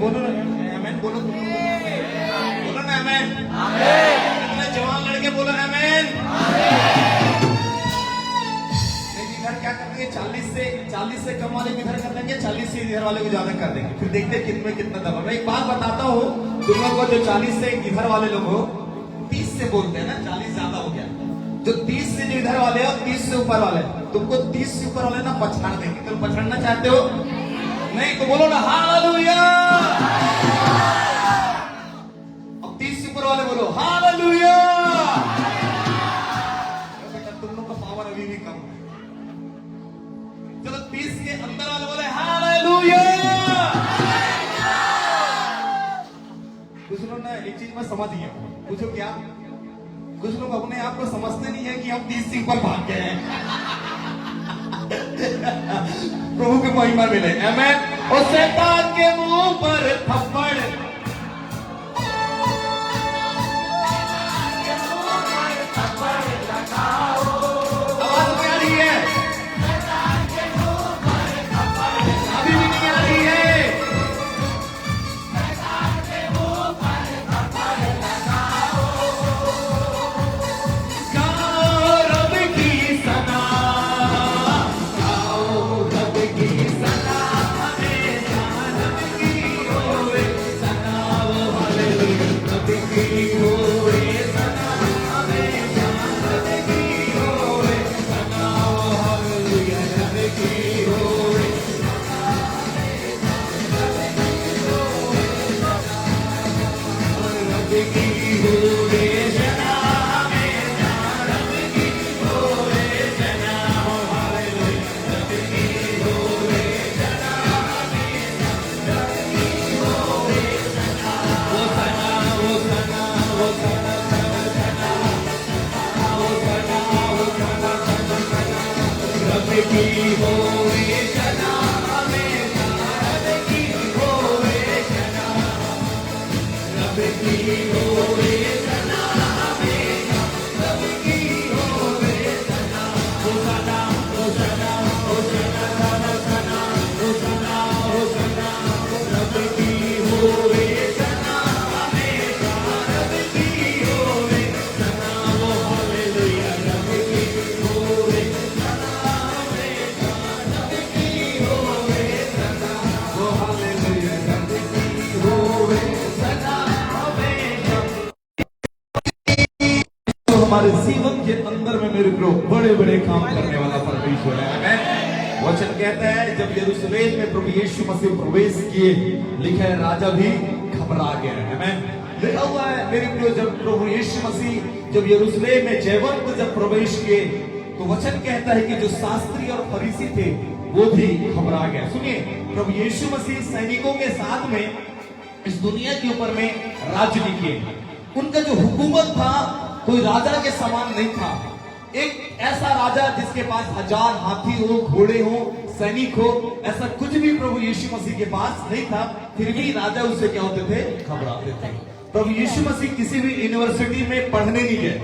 बोलो ना आमेन, बोलो तुम लोग, बोलो ना आमेन। इतने जवान लड़के बोलो आमेन। इधर क्या कर देंगे, 40 से कम वाले इधर कर देंगे, 40 से इधर वाले को ज्यादा कर देंगे, फिर देखते हैं कितने कितना दबा। मैं एक बात बताता हूँ तुम लोग को, जो 40 से इधर वाले लोग हो, 30 से बोलते हैं ना, 40 ज्यादा हो गया, जो 30 से जो इधर वाले हो, 30 से ऊपर वाले, तुमको 30 से ऊपर वाले ना पछाड़ देंगे। तुम पछाड़ना चाहते हो? नहीं तो बोलो ना हालेलुया। अब 30 से ऊपर वाले बोलो हालेलुया। बेटा तुम लोग का पावर अभी भी कम है। चलो 30 के अंदर वाले बोले हालेलुया। कुछ लोग ना एक चीज में समझ गए, पूछो क्या? कुछ लोग अपने आप को समझते नहीं है कि हम 30 से ऊपर भाग गए हैं। प्रभु की महिमा मिले आमेन। और शैतान के मुंह पर थप्पड़, आवाज नहीं आ रही है, अभी भी नहीं आ रही है। हमारे जीवन के अंदर में मेरे को बड़े बड़े काम करने वाला परमेश्वर है आमेन। वचन कहता है जब यरूशलेम में प्रभु यीशु मसीह प्रवेश किए, लिखा है राजा भी घबरा गया आमेन। लिखा हुआ है मेरे प्रियो, जब प्रभु यीशु मसीह जब यरूशलेम में जयवंत जब प्रवेश किए, तो वचन कहता है कि जो शास्त्री और फरीसी थे वो भी घबरा गया। सुनिए, प्रभु यीशु मसीह सैनिकों के साथ में इस दुनिया के ऊपर में राज्य नहीं किए। उनका जो हुकूमत था कोई राजा के समान नहीं था। एक ऐसा राजा जिसके पास 1000 हाथी हो, घोड़े हो, सैनिक हो, ऐसा कुछ भी प्रभु यीशु मसीह के पास नहीं था। फिर भी राजा उससे क्या होते थे? घबराते थे। प्रभु यीशु मसीह किसी भी यूनिवर्सिटी में पढ़ने नहीं गए,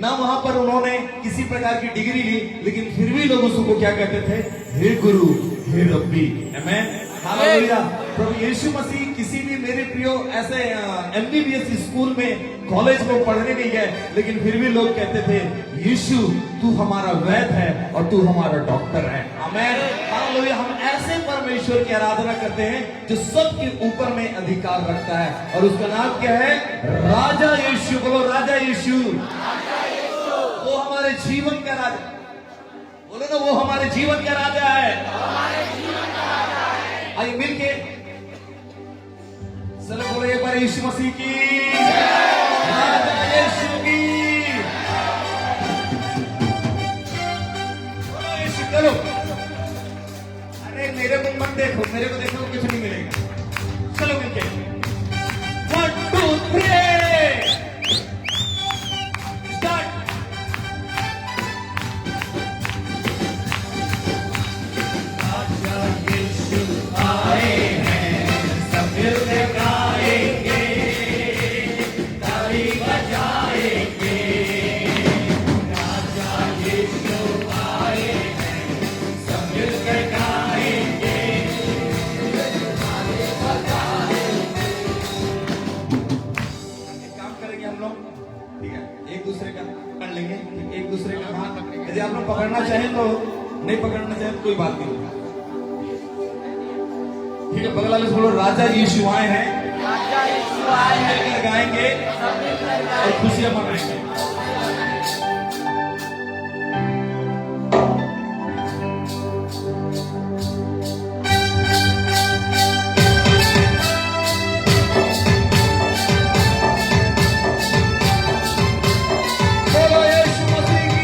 ना वहां पर उन्होंने किसी प्रकार की डिग्री ली, लेकिन फिर भी लोग उसको क्या कहते थे? हे गुरु, हे रब्बी आमेन हालेलुया। प्रभु यीशु मसीह किसी भी मेरे प्रियो ऐसे एमबीबीएस स्कूल में, कॉलेज में पढ़ने नहीं गए, लेकिन फिर भी लोग कहते थे यीशु तू हमारा वैद्य है और तू हमारा डॉक्टर है आमेन हालेलुया। हम ऐसे परमेश्वर की आराधना करते हैं जो सबके ऊपर में अधिकार रखता है, और उसका नाम क्या है? राजा यीशु। बोलो राजा यीशु। वो हमारे जीवन का राजा, बोलो ना वो हमारे जीवन का राजा है। आइए मिलके चलो बोलो एक बार यीशु मसीह की, राजा यीशु की, बोलो यीशु करो। अरे मेरे को मत देखो, मेरे को देखो कुछ नहीं मिलेगा। चलो मिलके 1 2 3 स्टार्ट। राजा यीशु आए हैं, सब मिलके गाएंगे, ताली बजाएंगे। राजा यीशु आए हैं, सब मिलके गाएंगे, ताली बजाएंगे। पकड़ना चाहे तो, नहीं पकड़ना चाहे तो कोई बात नहीं होगा। ठीक है, बगल वाले से बोलो राजा यीशु आए हैं, मिलकर गाएंगे और खुशियां मनाएंगे। बोलो यीशु मसीह की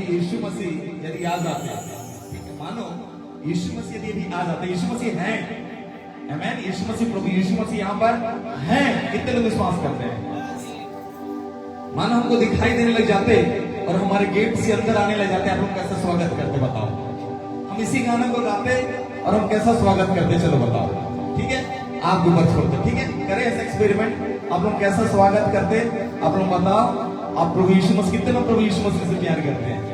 यीशु मसीह यदि आ जाते, ठीक है, मानो यीशु मसीह यदि आ जाते, यीशु मसीह हैं, आमीन, यीशु मसीह, प्रभु यीशु मसीह यहाँ पर हैं, कितने लोग विश्वास करते हैं? मानो हमको दिखाई देने लग जाते और हमारे गेट से अंदर आने लग जाते, आप लोग कैसा स्वागत करते बताओ? हम इसी गाने को गाते और हम कैसा स्वागत करते, चलो बताओ, ठीक है? आप ऊपर छोड़ते, ठीक है, करें ऐसा एक्सपेरिमेंट, आप लोग कैसा स्वागत करते, आप लोग बताओ। आप प्रभु यीशु मसीह, कितने लोग प्रभु यीशु मसीह से प्यार करते हैं?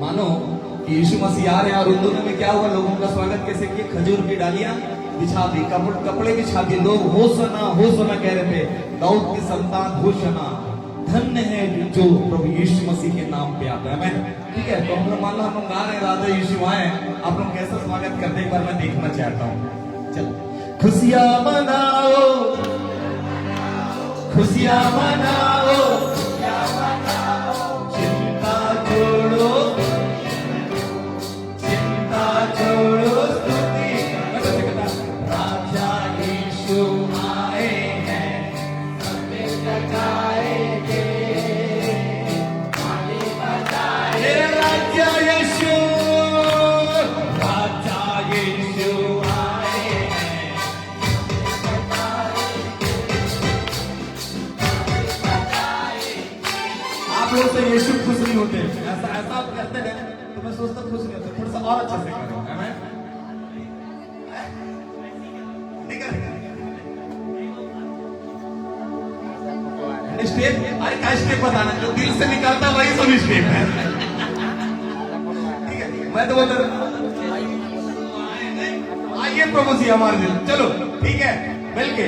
मानो कि यीशु मसीह आ रहे हैं और उन दोनों में क्या हुआ, लोगों का स्वागत कैसे किए? खजूर की डालियां बिछा दी, कपड़े बिछा दिए, लोग होशना होशना कह रहे थे, दाऊद की संतान होशना, धन्य है जो प्रभु यीशु मसीह के नाम पे आता है। मैं ठीक है, तो हम लोग मान लो हम लोग गा रहे राधा यीशु आए, आप लोग कैसा स्वागत करते एक बार मैं देखना चाहता हूँ। चलो, खुशियां मनाओ, खुशियां मनाओ, चिंता छोड़ो, चिंता छोड़ो, स्तुति राजा यीशु आए हैं, हमें जगाएंगे, ताली बजाए, राजा यीशु, राजा यीशु आए हैं, आप लोग से यीशु खुश नहीं होते, ऐसा ऐसा आप करते हैं तो मैं सोचता खुश नहीं होते, थोड़ा सा और अच्छे से करो, है मैं स्टेप, अरे क्या स्टेप बताना, जो दिल से निकलता वही सब स्टेप है, ठीक है? मैं तो बोलता आइए प्रभु जी हमारे दिल, चलो ठीक है, मिलके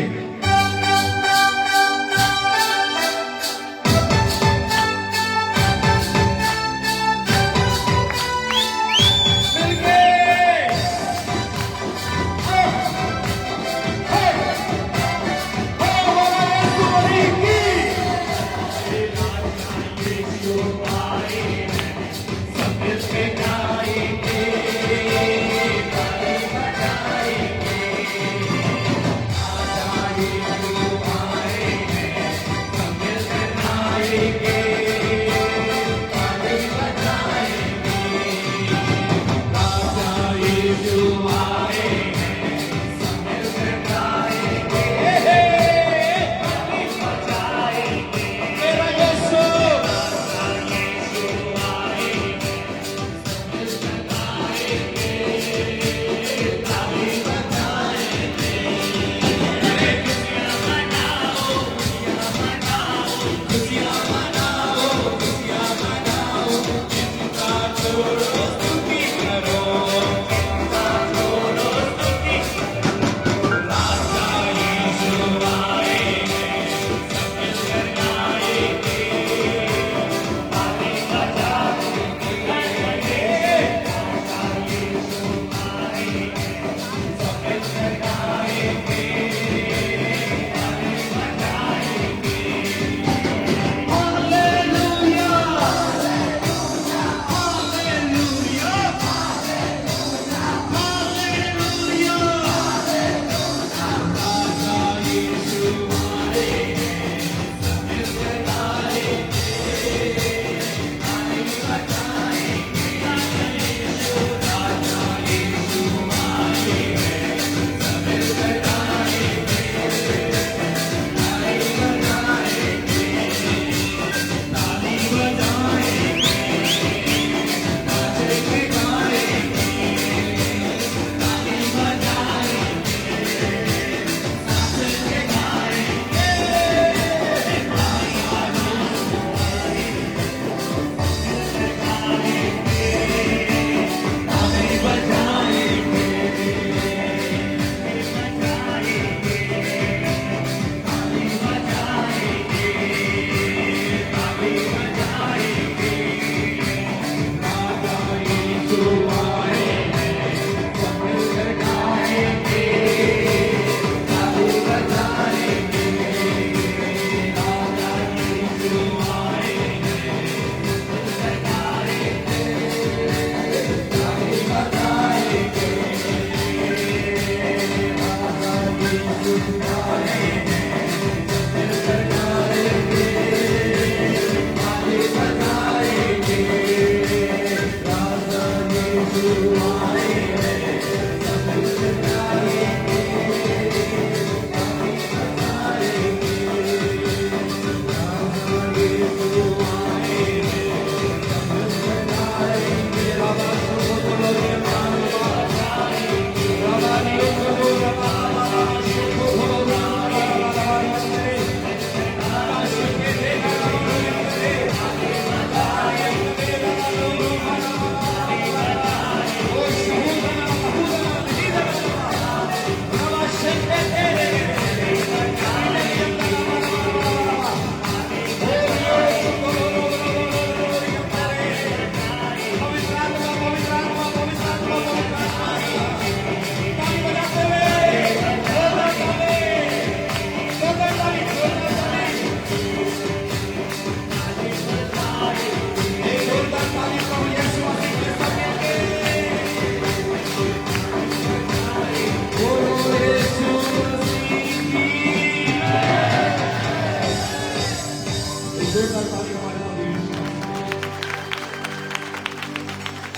जोरदार ताली हमारे प्रभु यीशु मसीह।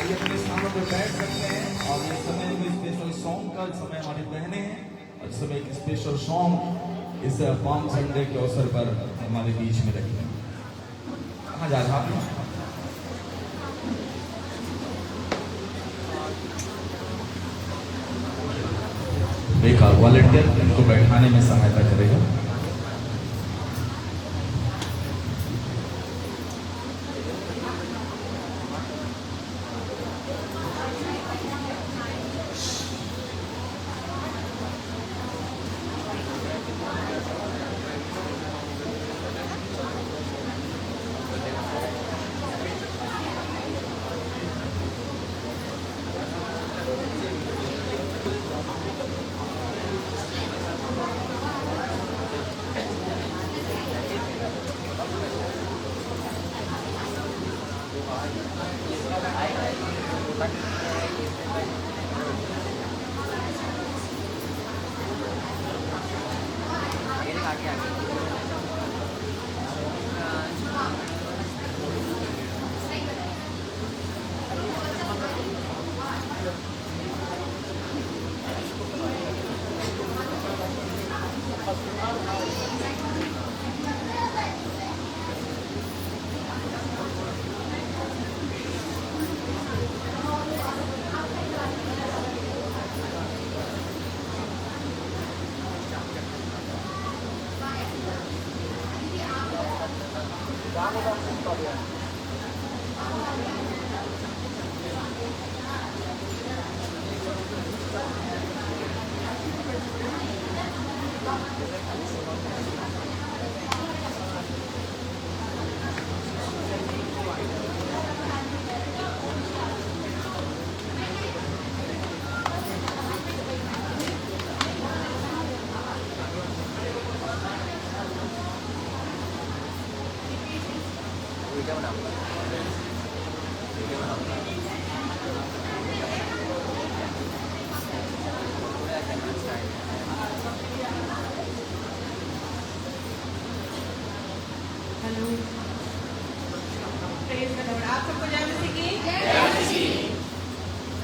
आइए अपने स्थानों पर बैठ सकते हैं और इस समय में स्पेशल सॉन्ग का समय हमारी बहनें हैं और इस समय एक स्पेशल सॉन्ग इस पाम संडे के अवसर पर हमारे बीच में रखें। कहाँ जा रहा है? एक वॉलंटियर इनको बैठाने में सहायता करेगा।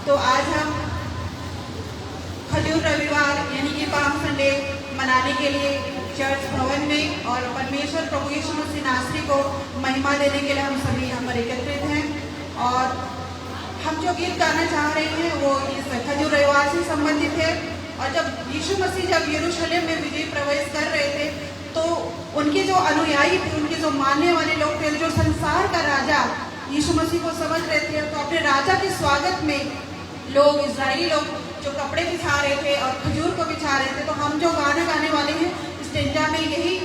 तो आज हम खजूर रविवार यानी कि पाम संडे मनाने के लिए चर्च भवन में और परमेश्वर प्रभु यीशु मसीह नासरी को महिमा देने के लिए हम सभी यहाँ पर एकत्रित हैं। और हम जो गीत गाना चाह रहे हैं वो इस खजूर रविवार से संबंधित है। और जब यीशु मसीह जब यरूशलेम में विजय प्रवेश कर रहे थे तो उनके जो अनुयायी थे, उनके जो मानने वाले लोग थे, जो संसार का राजा यीशु मसीह को समझ रहे थे, तो अपने राजा के स्वागत में लोग इजरायली लोग जो कपड़े बिछा रहे थे और खजूर को बिछा रहे थे। तो हम जो गाना गाने वाले हैं स्टेंजा में यही,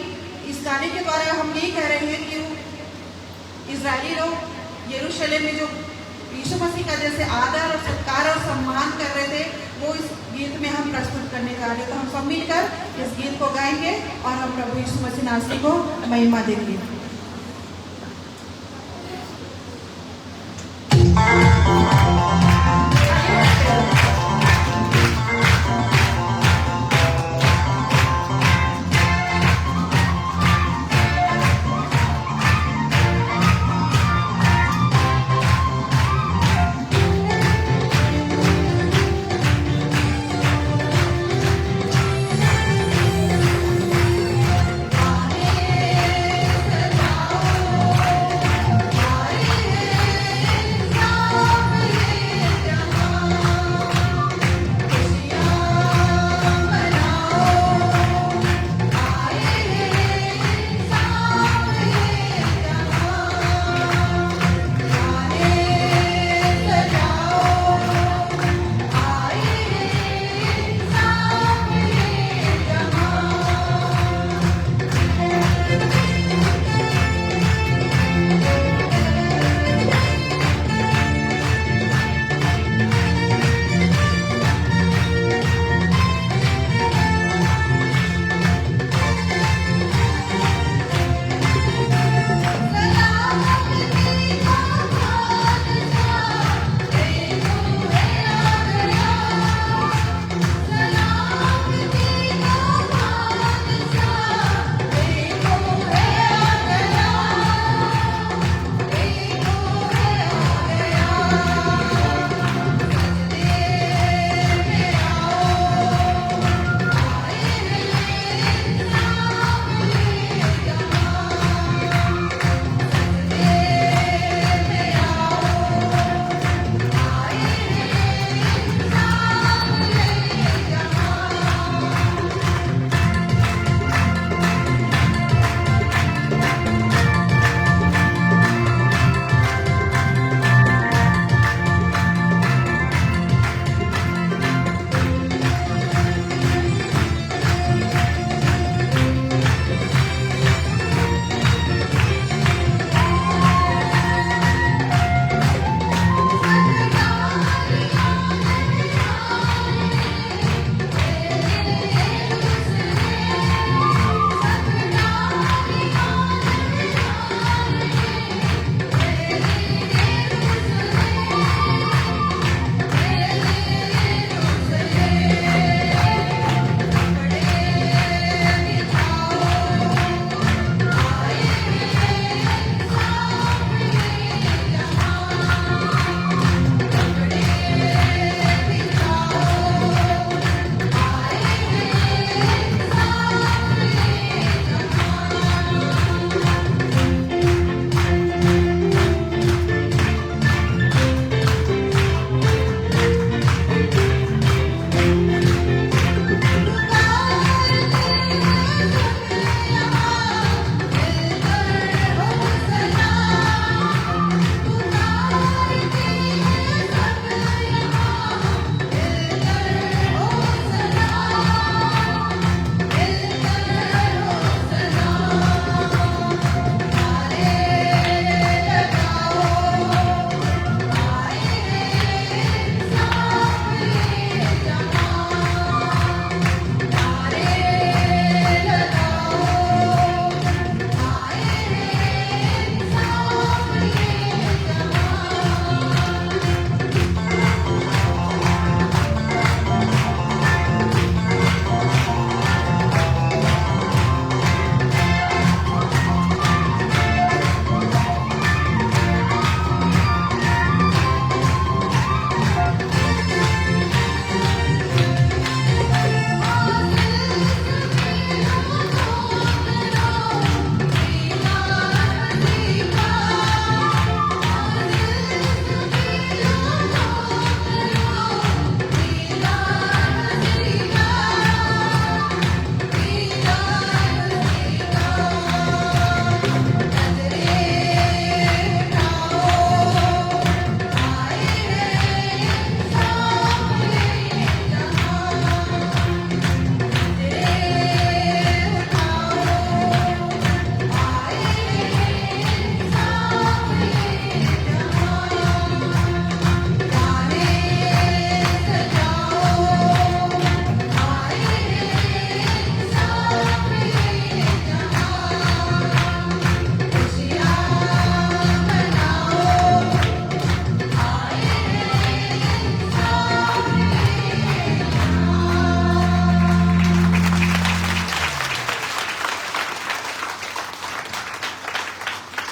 इस गाने के द्वारा हम यही कह रहे हैं कि इजरायली लोग यरूशलेम में जो यीशु मसीह का जैसे आदर और सत्कार और सम्मान कर रहे थे वो इस गीत में हम प्रस्तुत करने जा रहे हैं। तो हम सब मिलकर इस गीत को गाएंगे और हम प्रभु यीशु मसीह नासरी को महिमा देंगे। Amen.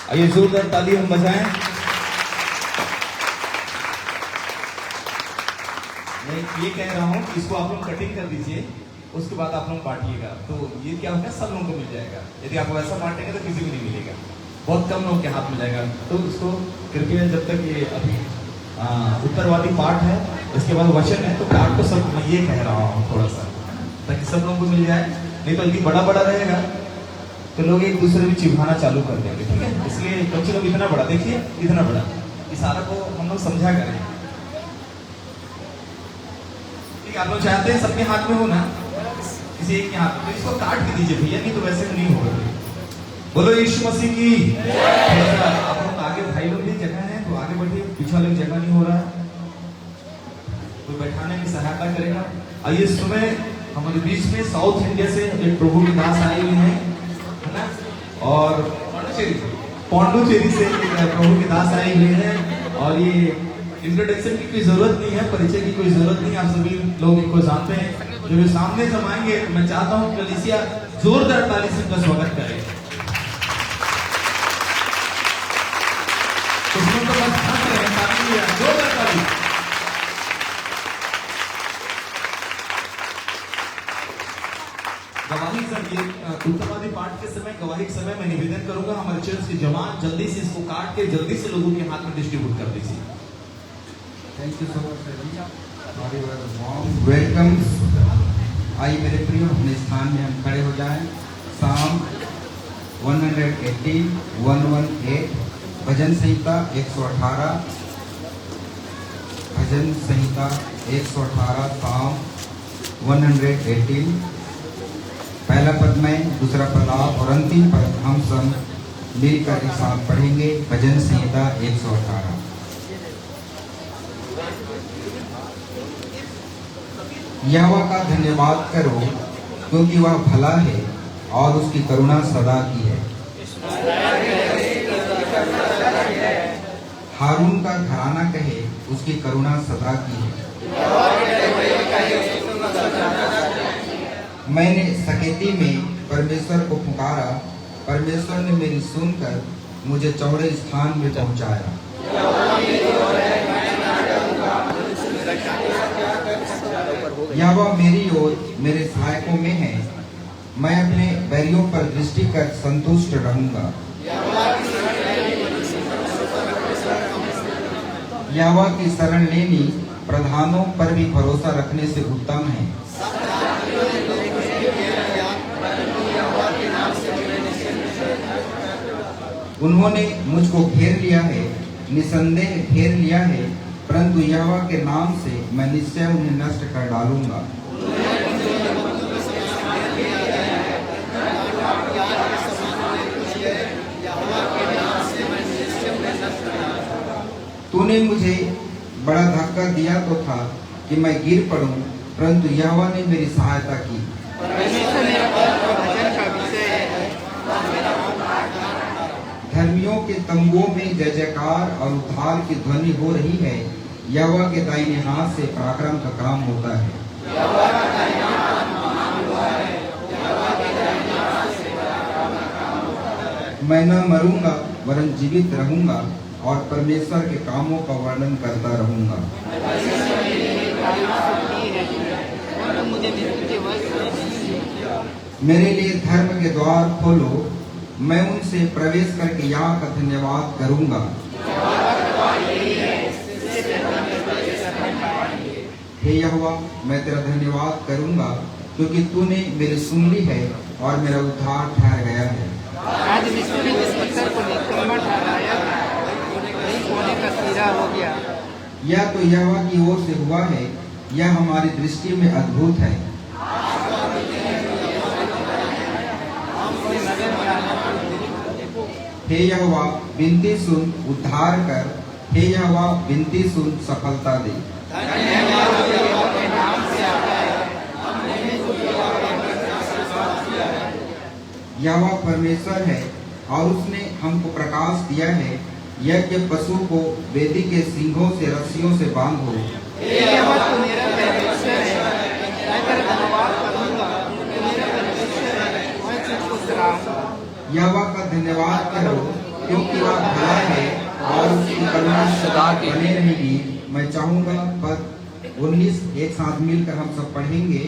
आइए जोरदार ताली हम बजाएं। मैं ये कह रहा हूं कि इसको आप लोग कटिंग कर दीजिए, उसके बाद आप लोग बांटिएगा, तो ये क्या होगा, सब लोगों को मिल जाएगा। यदि आप वैसा बांटेंगे तो किसी को नहीं मिलेगा, बहुत कम लोगों के हाथ में जाएगा। तो इसको कृपया, जब तक ये अभी उत्तरवादी पार्ट है, इसके बाद वचन है, तो काट को सब मैं ये कह रहा हूँ थोड़ा सा, ताकि सब लोगों को मिल जाए। नहीं तो यदि बड़ा बड़ा रहेगा तो लोग एक दूसरे में चिढ़ाना चालू कर देंगे, ठीक है। इसलिए कम से कम इतना बड़ा देखिए, इतना बड़ा इशारा को हम लोग समझा करें। ठीक है, आप लोग चाहते हैं सबके हाथ में हो ना, किसी एक के हाथ में, तो इसको काट के दीजिए भैया, नहीं तो वैसे नहीं होगा। बोलो यीशु मसीह की। आप लोग आगे, भाई लोग भी जगह है तो आगे बढ़िए, पीछे लोग जगह नहीं हो रहा है, कोई बैठाने की सहायता करेगा। आइए इस समय हमारे बीच में साउथ इंडिया से एक प्रभु के दास आए हुए हैं, है ना, और पौंडुचेरी से प्रभु के दास आए हुए हैं। और ये इंट्रोडक्शन की कोई जरूरत नहीं है, परिचय की कोई जरूरत नहीं है, आप सभी लोग इनको जानते हैं। जब ये सामने जब आएंगे तो मैं चाहता हूँ कलीसिया जोरदार ताली से इनका स्वागत करे। तो बस हंस रहे हैं, जोरदार ताली। गवाही ये उत्तरवादी पाठ के समय, गवाही के समय मैं निवेदन करूंगा हमारे चर्च के जवान जल्दी से इसको काट के जल्दी से लोगों के हाथ में डिस्ट्रीब्यूट कर दीजिए। Thank you so much, welcome. आइए मेरे प्रिय, अपने स्थान में हम खड़े हो जाएं। साम 118 भजन संहिता 118, भजन संहिता 118, साम 118, पहला पद में, दूसरा पद आप और अंतिम पद हम सब मिलकर एक साथ पढ़ेंगे। भजन संहिता 118। यहोवा का धन्यवाद करो, क्योंकि वह भला है और उसकी करुणा सदा की है। हारून का घराना कहे, उसकी करुणा सदा की है। मैंने सकेती में परमेश्वर को पुकारा, परमेश्वर ने मेरी सुनकर मुझे चौड़े स्थान में पहुंचाया। यहोवा मेरी ओर मेरे सहायकों में है, मैं अपने बैरियों पर दृष्टि कर संतुष्ट रहूंगा। यहोवा की शरण लेनी प्रधानों पर भी भरोसा रखने से उत्तम है। उन्होंने मुझको घेर लिया है, निसंदेह घेर लिया है, परंतु यहोवा के नाम से मैं निश्चय उन्हें नष्ट कर डालूंगा। तूने मुझे बड़ा धक्का दिया तो था कि मैं गिर पड़ूं, परंतु यहोवा ने मेरी सहायता की। धर्मियों के तंबुओं में जय जयकार और उद्धार की ध्वनि हो रही है। यहोवा के दाहिने हाथ से पराक्रम का काम होता है। मैं न मरूंगा वरन जीवित रहूंगा और परमेश्वर के कामों का वर्णन करता रहूंगा। मेरे लिए धर्म के द्वार खोलो, मैं उनसे प्रवेश करके यहाँ का धन्यवाद करूंगा। हे यहोवा, मैं तेरा धन्यवाद करूंगा, क्योंकि तूने मेरी सुन ली है और मेरा उद्धार ठहर गया है। आज मिस्त्री ने पत्थर को निकम्मा ठहराया, वही कोने का कीड़ा हो गया। यह तो यहोवा की ओर से हुआ है, यह हमारी दृष्टि में अद्भुत है। हे यहोवा, विनती सुन, उद्धार कर। हे यहोवा, विनती सुन, सफलता दे। यहोवा परमेश्वर है और उसने हमको प्रकाश दिया है। यज्ञ पशु को वेदी के सींगों से रस्सियों से बांधो। यहोवा का धन्यवाद करो, क्योंकि वह भला है और उसकी करुणा सदा की बनी रहेगी। मैं चाहूंगा पद 19 एक साथ मिलकर हम सब पढ़ेंगे।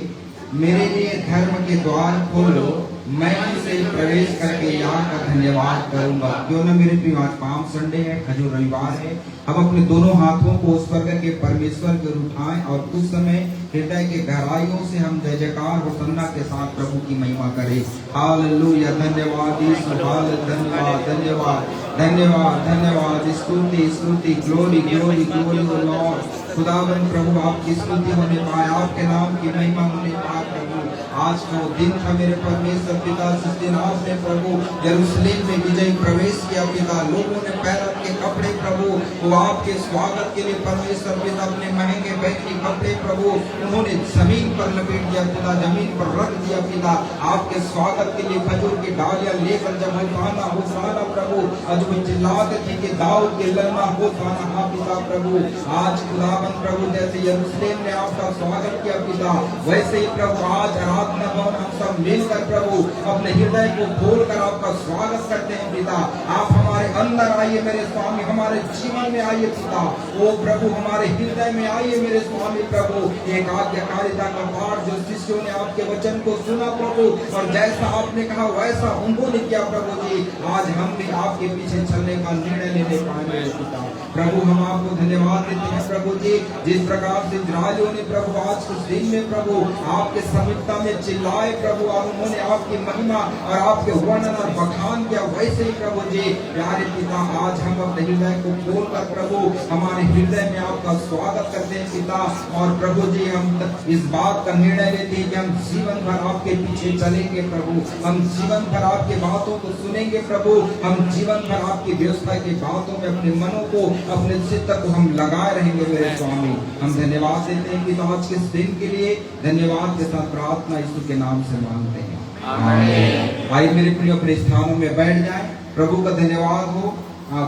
मेरे लिए धर्म के द्वार खोलो, मैं उनसे प्रवेश करके यहाँ का धन्यवाद करूंगा। क्यों ना मेरे प्रिय, आज पाम संडे है, खजूर रविवार है। हम अपने दोनों हाथों को उस स्वर्ग के परमेश्वर की ओर उठाएं और कुछ समय हृदय के गहराइयों से हम जय जयकार होसन्ना के साथ प्रभु की महिमा करें। हालेलुया, धन्यवाद यीशु, धन्यवाद धन्यवाद धन्यवाद धन्यवाद, स्तुति स्तुति, ग्लोरी ग्लोरी ग्लोरी ओ लॉर्ड। खुदावन प्रभु आपकी स्तुति होने पाए, आपके नाम की महिमा होने पाए प्रभु। आज का दिन था मेरे परमेश्वर पिता, जिस दिन आपने प्रभु यरूशलेम में विजय प्रवेश किया पिता। लोगों ने पैरों के कपड़े प्रभु वो आपके स्वागत के लिए परमेश्वर पिता अपने महंगे बैठे कपड़े प्रभु उन्होंने जमीन पर लपेट दिया पिता, जमीन पर रख दिया पिता। आपके स्वागत के लिए खजूर की डालियां लेकर जब होशाना होशाना प्रभु आज वो चिल्लाते थे कि दाऊद के ललना होशाना हाँ पिता प्रभु। आज खुदावन प्रभु जैसे यरूशलेम ने आपका स्वागत किया पिता, वैसे ही प्रभु आज आराधना भवन हम सब मिलकर प्रभु अपने हृदय को खोलकर आपका स्वागत करते हैं पिता। आप हमारे अंदर आइए मेरे स्वामी, हमारे जीवन में आइए पिता। ओ प्रभु हमारे हृदय में आइए मेरे स्वामी प्रभु। एक आज्ञाकारिता का पाठ जो शिष्यों ने आपके वचन को सुना प्रभु और जैसा आपने कहा वैसा उन्होंने किया प्रभु जी। आज हम भी आपके पीछे चलने का निर्णय लेने पाएंगे पिता। प्रभु हम आपको धन्यवाद देते हैं प्रभु जी, जिस प्रकार से इस्राएलियों ने प्रभु आज कुछ दिन में प्रभु आपके समीपता में चिल्लाए प्रभु और उन्होंने आपकी महिमा और आपके वर्णन और बखान किया, वैसे ही प्रभु जी प्यारे पिता आज हम अपने हृदय को खोलकर प्रभु हमारे हृदय में आपका स्वागत करते हैं पिता। और प्रभु जी हम इस बात का निर्णय लेते हैं कि हम जीवन भर आपके पीछे चलेंगे प्रभु, हम जीवन भर आपके बातों को सुनेंगे प्रभु, हम जीवन भर आपकी व्यवस्था की बातों में अपने मनों को अपने चित्त को हम लगाए रहेंगे मेरे स्वामी। हम धन्यवाद देते हैं कि तो आज के दिन के लिए धन्यवाद के साथ प्रार्थना यीशु के नाम से मांगते हैं, आमीन। भाई मेरे प्रिय अपने स्थानों में बैठ जाएं। प्रभु का धन्यवाद हो।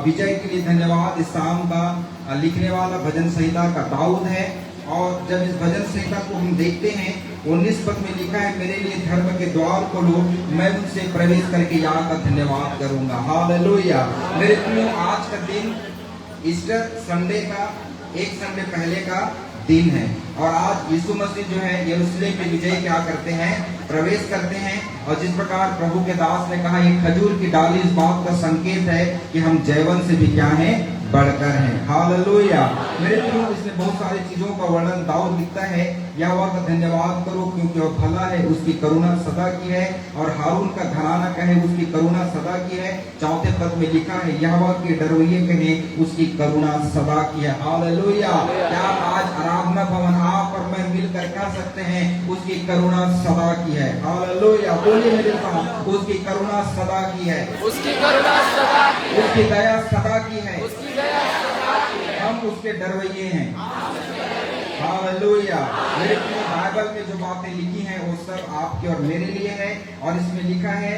विजय के लिए धन्यवाद। इस शाम का लिखने वाला भजन संहिता का दाऊद है और जब इस भजन संहिता को हम देखते हैं 19 पद में लिखा है, मेरे लिए धर्म के द्वार खोलो, मैं उनसे प्रवेश करके यहाँ का धन्यवाद करूंगा। हालेलुया। मेरे प्रियो आज का दिन ईस्टर संडे का एक संडे पहले का दिन है और आज यीशु मसीह जो है यरूशलेम में विजय क्या करते हैं, प्रवेश करते हैं। और जिस प्रकार प्रभु के दास ने कहा ये खजूर की डाली इस बात का संकेत है कि हम जैवन से भी क्या है, बढ़कर हैं। हालेलुया। मेरे प्रियो इसमें बहुत सारी चीजों का वर्णन दाऊद लिखता है। यहोवा का धन्यवाद करो क्योंकि वह भला है, उसकी करुणा सदा की है। और हारून का घराना कहे उसकी करुणा सदा की है। चौथे पद में लिखा है यहोवा के डरवैये कहे उसकी करुणा सदा की है। हालेलुया। क्या आज आराधना भवन आप और मैं मिलकर कह सकते हैं उसकी करुणा सदा की है। हालेलुया। बोलिए मेरे साथ, उसकी करुणा सदा की है, उसकी करुणा सदा की है, उसकी दया सदा की है, उसकी दया सदा की है। हम उसके डरवैये हैं। हालेलुया। मेरे बाइबल में जो बातें लिखी हैं वो सब आपके और मेरे लिए है। और इसमें लिखा है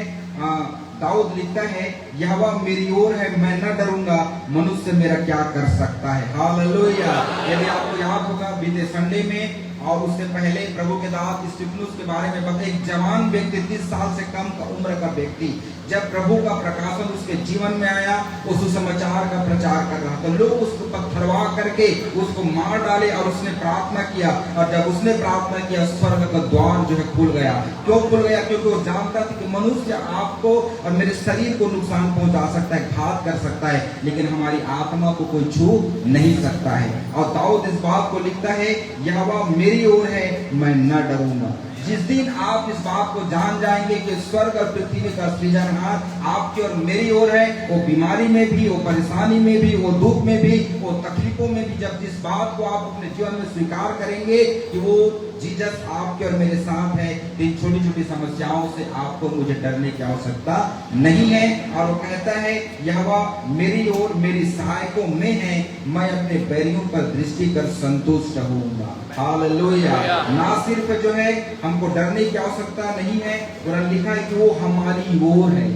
दाऊद लिखता है यहोवा मेरी ओर है, मैं न डरूंगा, मनुष्य मेरा क्या कर सकता है। हालेलुया। यदि आपको याद होगा बीते संडे में और उससे पहले प्रभु के दास स्तिफनुस के बारे में बताया, एक जवान व्यक्ति 30 साल से कम का उम्र का व्यक्ति जब प्रभु का प्रकाशन उसके जीवन में आया, उस सुसमाचार का प्रचार कर रहा था। लोग उसको पत्थरवा करके उसको मार डाले और उसने प्रार्थना किया। और जब उसने प्रार्थना किया स्वर्ग का द्वार जो है खुल गया। क्यों खुल गया? क्योंकि वो जानता था कि मनुष्य आपको और मेरे शरीर को नुकसान पहुंचा सकता है, घात कर सकता है, लेकिन हमारी आत्मा को कोई छू नहीं सकता है। और दाऊद इस बात को लिखता है यहोवा मेरी ओर है, मैं न डरूंगा। जिस दिन आप इस बात को जान जाएंगे कि स्वर्ग और पृथ्वी का सृजनहार आपकी और मेरी ओर है, वो बीमारी में भी, वो परेशानी में भी, वो दुख में भी, वो तकलीफों में भी, जब जिस बात को आप अपने जीवन में स्वीकार करेंगे कि वो जीसस आपके और मेरे साथ है, इन छोटी छोटी समस्याओं से आपको मुझे डरने की आवश्यकता नहीं है। और वो कहता है यहोवा मेरी ओर मेरी सहायकों में है, मैं अपने बैरियों पर दृष्टि कर संतुष्ट होऊंगा। हालेलुया। ना सिर्फ जो है हमको डरने की आवश्यकता नहीं है, वरन लिखा है कि वो हमारी ओर है,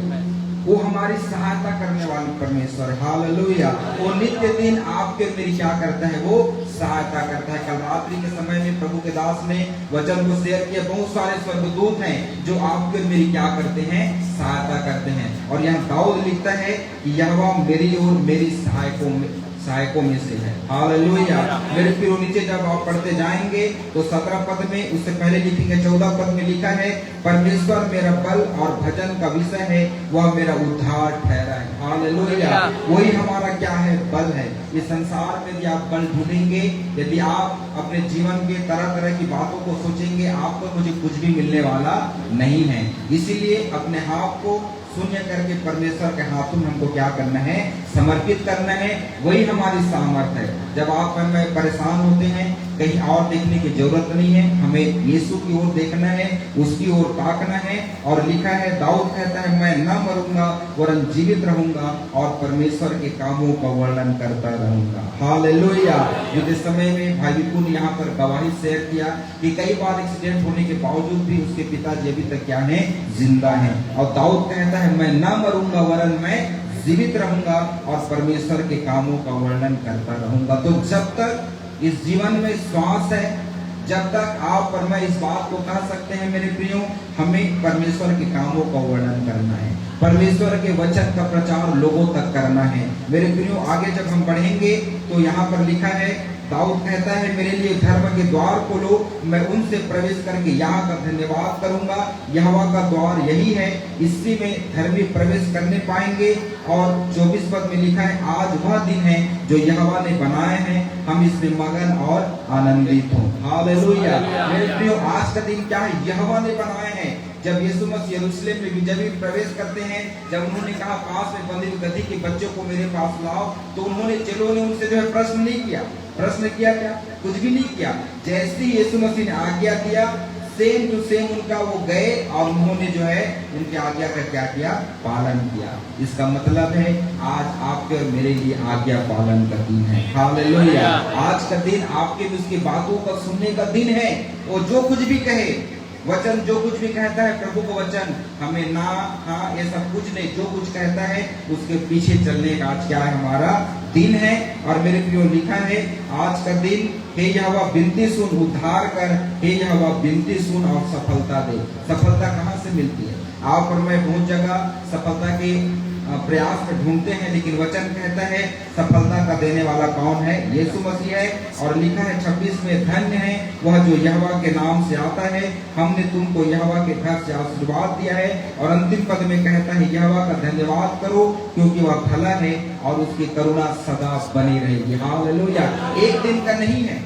वो हमारी सहायता करने वाले परमेश्वर है। हालेलुया। वो नित्य दिन आपके मेरी क्या करता है, वो सहायता करता है। कल रात्रि के समय में प्रभु के दास ने वचन को शेयर किया। बहुत सारे स्वर्गदूत हैं जो आपके मेरी क्या करते हैं, सहायता करते हैं। और यहाँ दाऊद लिखता है कि यहोवा मेरी और मेरी सहायकों में से है। हालेलुया। मेरे प्रियो नीचे जब आप पढ़ते जाएंगे तो 17 पद में, उससे पहले लिखेंगे 14 पद में लिखा है, परमेश्वर मेरा बल और भजन का विषय है, वह मेरा उद्धार ठहरा है। हालेलुया। वही हमारा क्या है, बल है। इस संसार में यदि आप बल ढूंढेंगे, यदि आप अपने जीवन के तरह तरह की बातों को सोचेंगे, आपको मुझे कुछ भी मिलने वाला नहीं है। इसीलिए अपने आप को शून्य करके परमेश्वर के हाथों में हमको क्या करना है, समर्पित करना है। वही हमारी सामर्थ है। जब आप में परेशान होते हैं, कहीं और देखने की जरूरत नहीं है, हमें यीशु की ओर देखना है, उसकी ओर ताकना है। और लिखा है, दाऊद कहता है, मैं न मरूंगा वरन जीवित रहूंगा और परमेश्वर के कामों का वर्णन करता रहूंगा। हालेलुया। जिस समय में भाई विपुल ने यहाँ पर गवाही शेयर किया कि कई बार एक्सीडेंट होने के बावजूद भी उसके पिताजी अभी तक क्या है, जिंदा है। और दाऊद कहता है, मैं न मरूंगा वरन मैं जीवित रहूंगा और परमेश्वर के कामों का वर्णन करता रहूंगा। तो जब तक इस जीवन में श्वास है, जब तक आप और मैं इस बात को कह सकते हैं मेरे प्रियो, हमें परमेश्वर के कामों का वर्णन करना है, परमेश्वर के वचन का प्रचार लोगों तक करना है। मेरे प्रियो आगे जब हम बढ़ेंगे तो यहाँ पर लिखा है, दाऊद कहता है, मेरे लिए धर्म के द्वार खोलो, मैं उनसे प्रवेश करके यहाँ का धन्यवाद करूंगा। यहोवा का द्वार यही है, इसी में धर्मी प्रवेश करने पाएंगे। और 24 पद में लिखा है, आज वह दिन है जो यहोवा ने बनाए हैं, हम इसमें मगन और आनंदित हो। हालेलुया। मेरे प्रियो आज का दिन क्या है, यहोवा ने बनाए हैं। जब यीशु मसीह यरूशलेम में जब प्रवेश करते हैं, जब उन्होंने कहा पास में बंधी गधी के बच्चों को मेरे पास लाओ, तो उन्होंने चेलों ने उनसे जो है प्रश्न नहीं किया। प्रश्न किया क्या, कुछ भी नहीं किया। जैसे ही यीशु मसीह ने आज्ञा दिया, सेम टू सेम उनका वो गए और उन्होंने जो है उनकी आज्ञा का क्या किया, पालन किया। इसका मतलब है आज आपके और मेरे लिए आज्ञा पालन का दिन है। हालेलुया। आज का दिन आपके भी उसकी बातों का सुनने का दिन है। वो जो कुछ भी कहे, वचन जो कुछ भी कहता है, प्रभु को वचन, हमें ना हाँ ये सब कुछ नहीं, जो कुछ कहता है उसके पीछे चलने का आज क्या है, हमारा दिन है। और मेरे प्रियो लिखा है, आज का दिन, हे यहोवा विनती सुन, उद्धार कर, हे यहोवा विनती सुन और सफलता दे। सफलता कहाँ से मिलती है? आप और मैं बहुत जगह सफलता के प्रयास में ढूंढते हैं, लेकिन वचन कहता है सफलता का देने वाला कौन है, यीशु मसीह है। और लिखा है 26 में, धन्य है वह जो यहोवा के नाम से आता है, हमने तुमको यहोवा के घर से आशीर्वाद दिया है। और अंतिम पद में कहता है, यहोवा का धन्यवाद करो क्योंकि वह भला है और उसकी करुणा सदा बनी रहेगी। हालेलुया। एक दिन का नहीं है,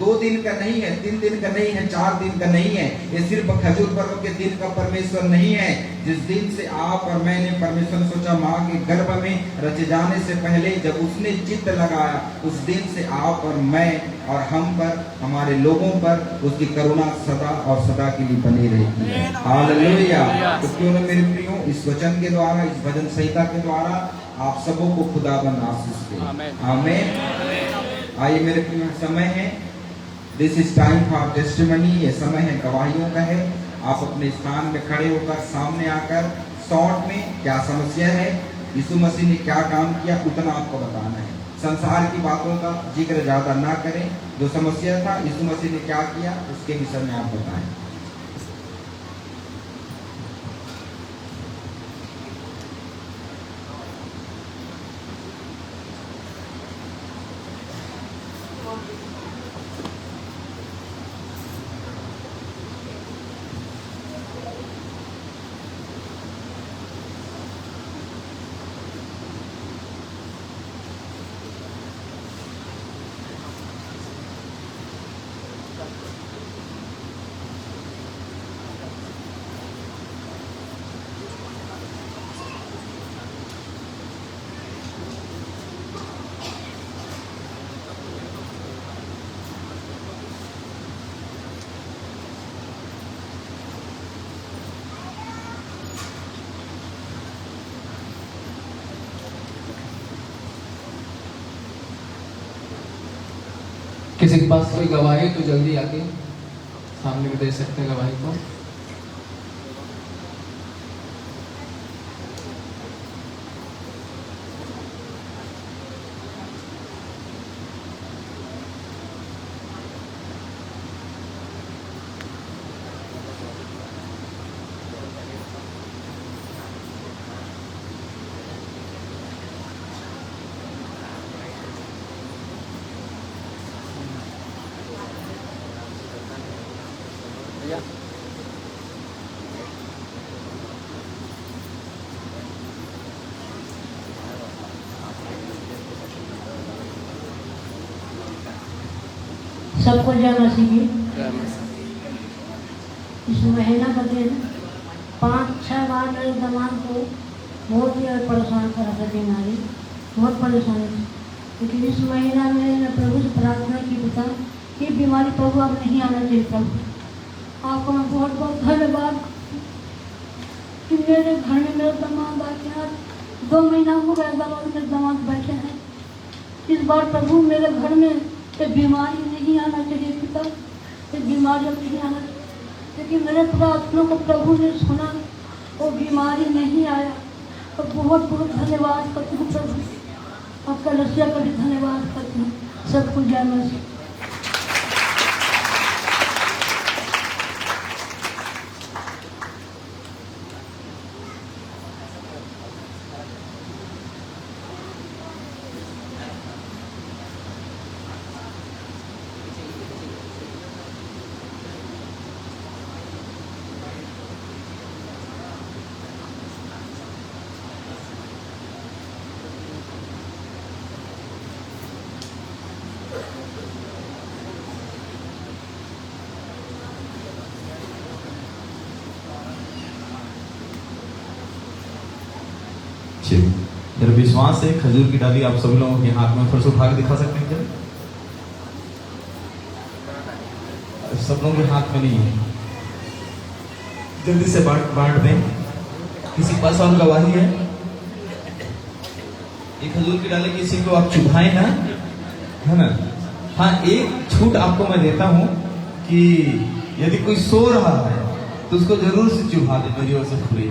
2 दिन का नहीं है, 3 दिन का नहीं है, 4 दिन का नहीं है। ये सिर्फ खजूर पर्व के दिन का परमेश्वर नहीं है। जिस दिन से आप और मैंने परमेश्वर सोचा, माँ के गर्भ में रचे जाने से पहले जब उसने चित्त लगाया, उस दिन से आप और मैं और हम पर, हमारे लोगों पर उसकी करुणा सदा और सदा के लिए बनी रहती है। हालेलुया। तो क्यों न मेरे प्रियो इस वचन के द्वारा, इस भजन संहिता के द्वारा आप सबों को खुदाबंद आशीष दे। आमीन। आइए मेरे प्रियो, समय है, this is time for testimony. ये समय है गवाहियों का है। आप अपने स्थान में खड़े होकर सामने आकर शॉर्ट में क्या समस्या है, यीशु मसीह ने क्या काम किया, उतना आपको बताना है। संसार की बातों का जिक्र ज्यादा ना करें। जो समस्या था, यीशु मसीह ने क्या किया, उसके विषय में आप बताएं। किसी के पास कोई गवाही तो जल्दी आके सामने में दे सकते हैं गवाही को। सबको जय मसीह की। जय मसीह। इस महीना का दिन 5-6 बार मेरे दिमाग को बहुत ही परेशान करा था बीमारी, बहुत परेशानी थी। लेकिन इस महीना में मैंने प्रभु से प्रार्थना की पिता ये बीमारी प्रभु अब नहीं आना चाहिए। प्रभु आपको मैं बहुत बहुत धन्यवाद कि मेरे घर में मेरे दामाद आके आज 2 महीना हो गया मेरे दामाद बैठे हैं। इस बार प्रभु मेरे घर में ये बीमारी नहीं आना चाहिए पिता, ये बीमारी अब नहीं आना चाहिए। लेकिन मेरे प्रार्थना को प्रभु ने सुना, वो बीमारी नहीं आया। और बहुत बहुत धन्यवाद करती हूँ प्रभु, आपका लसिया का भी धन्यवाद करती हूँ। सबको जय मसीह। मेरा विश्वास है खजूर की डाली आप सभी लोगों के हाथ में फिर से उठा के दिखा सकते हैं क्या? सब लोगों के हाथ में नहीं है, जल्दी से बांट दें। किसी के पास और गवाही है? ये खजूर की डाली किसी को आप चुभाएं ना, है ना? हाँ, एक छूट आपको मैं देता हूं कि यदि कोई सो रहा है तो उसको जरूर से चुभा दे, मेरी ओर से खुली।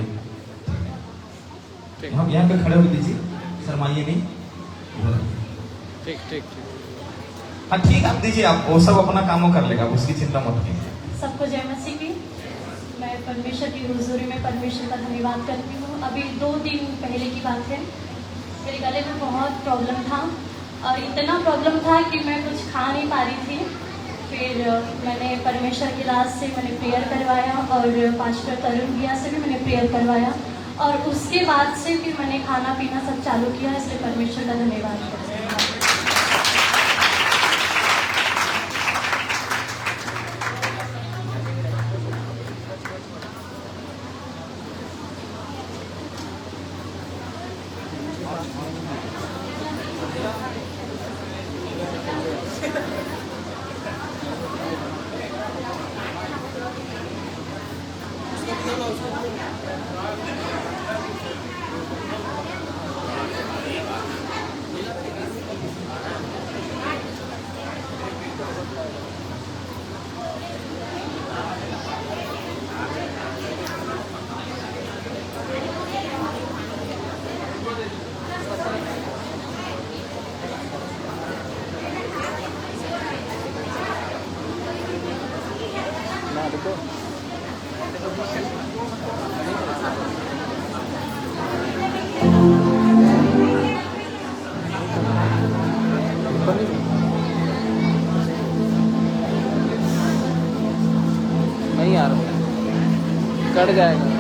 हम यहाँ पे खड़े हो दीजिए, शर्माइए नहीं। ठीक ठीक। हाँ ठीक, आप दीजिए, आप वो सब अपना कामों कर लेगा, उसकी चिंता मत कीजिए। सबको जय मसीह की। मैं परमेश्वर की हुजूरी में परमेश्वर का धन्यवाद करती हूँ। अभी 2 दिन पहले की बात है, मेरे गले में बहुत प्रॉब्लम था और इतना प्रॉब्लम था कि मैं कुछ खा नहीं पा रही थी। फिर मैंने परमेश्वर के राज से मैंने प्रेयर करवाया और पास्टर तरुण भैया से भी मैंने प्रेयर करवाया और उसके बाद से फिर मैंने खाना पीना सब चालू किया। इसलिए परमेश्वर का धन्यवाद करती हूँ। नहीं यार, कट जाएगा।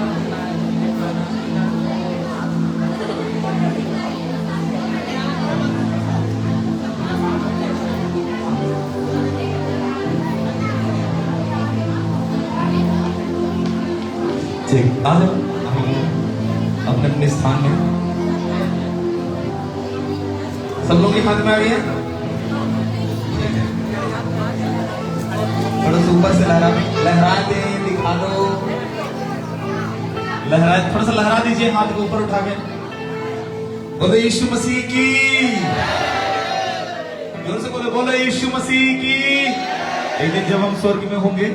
ठीक, आ जाओ अपने अपने स्थान में। सब लोग के हाथ में आ गया, थोड़ा सा ऊपर से लहरा दे, दिखा दो, लहरा, थोड़ा सा लहरा दीजिए हाथ को ऊपर उठा के। बोलो यीशु मसीह की, जोर से बोलो, बोलो यीशु मसीह की। एक दिन जब हम स्वर्ग में होंगे,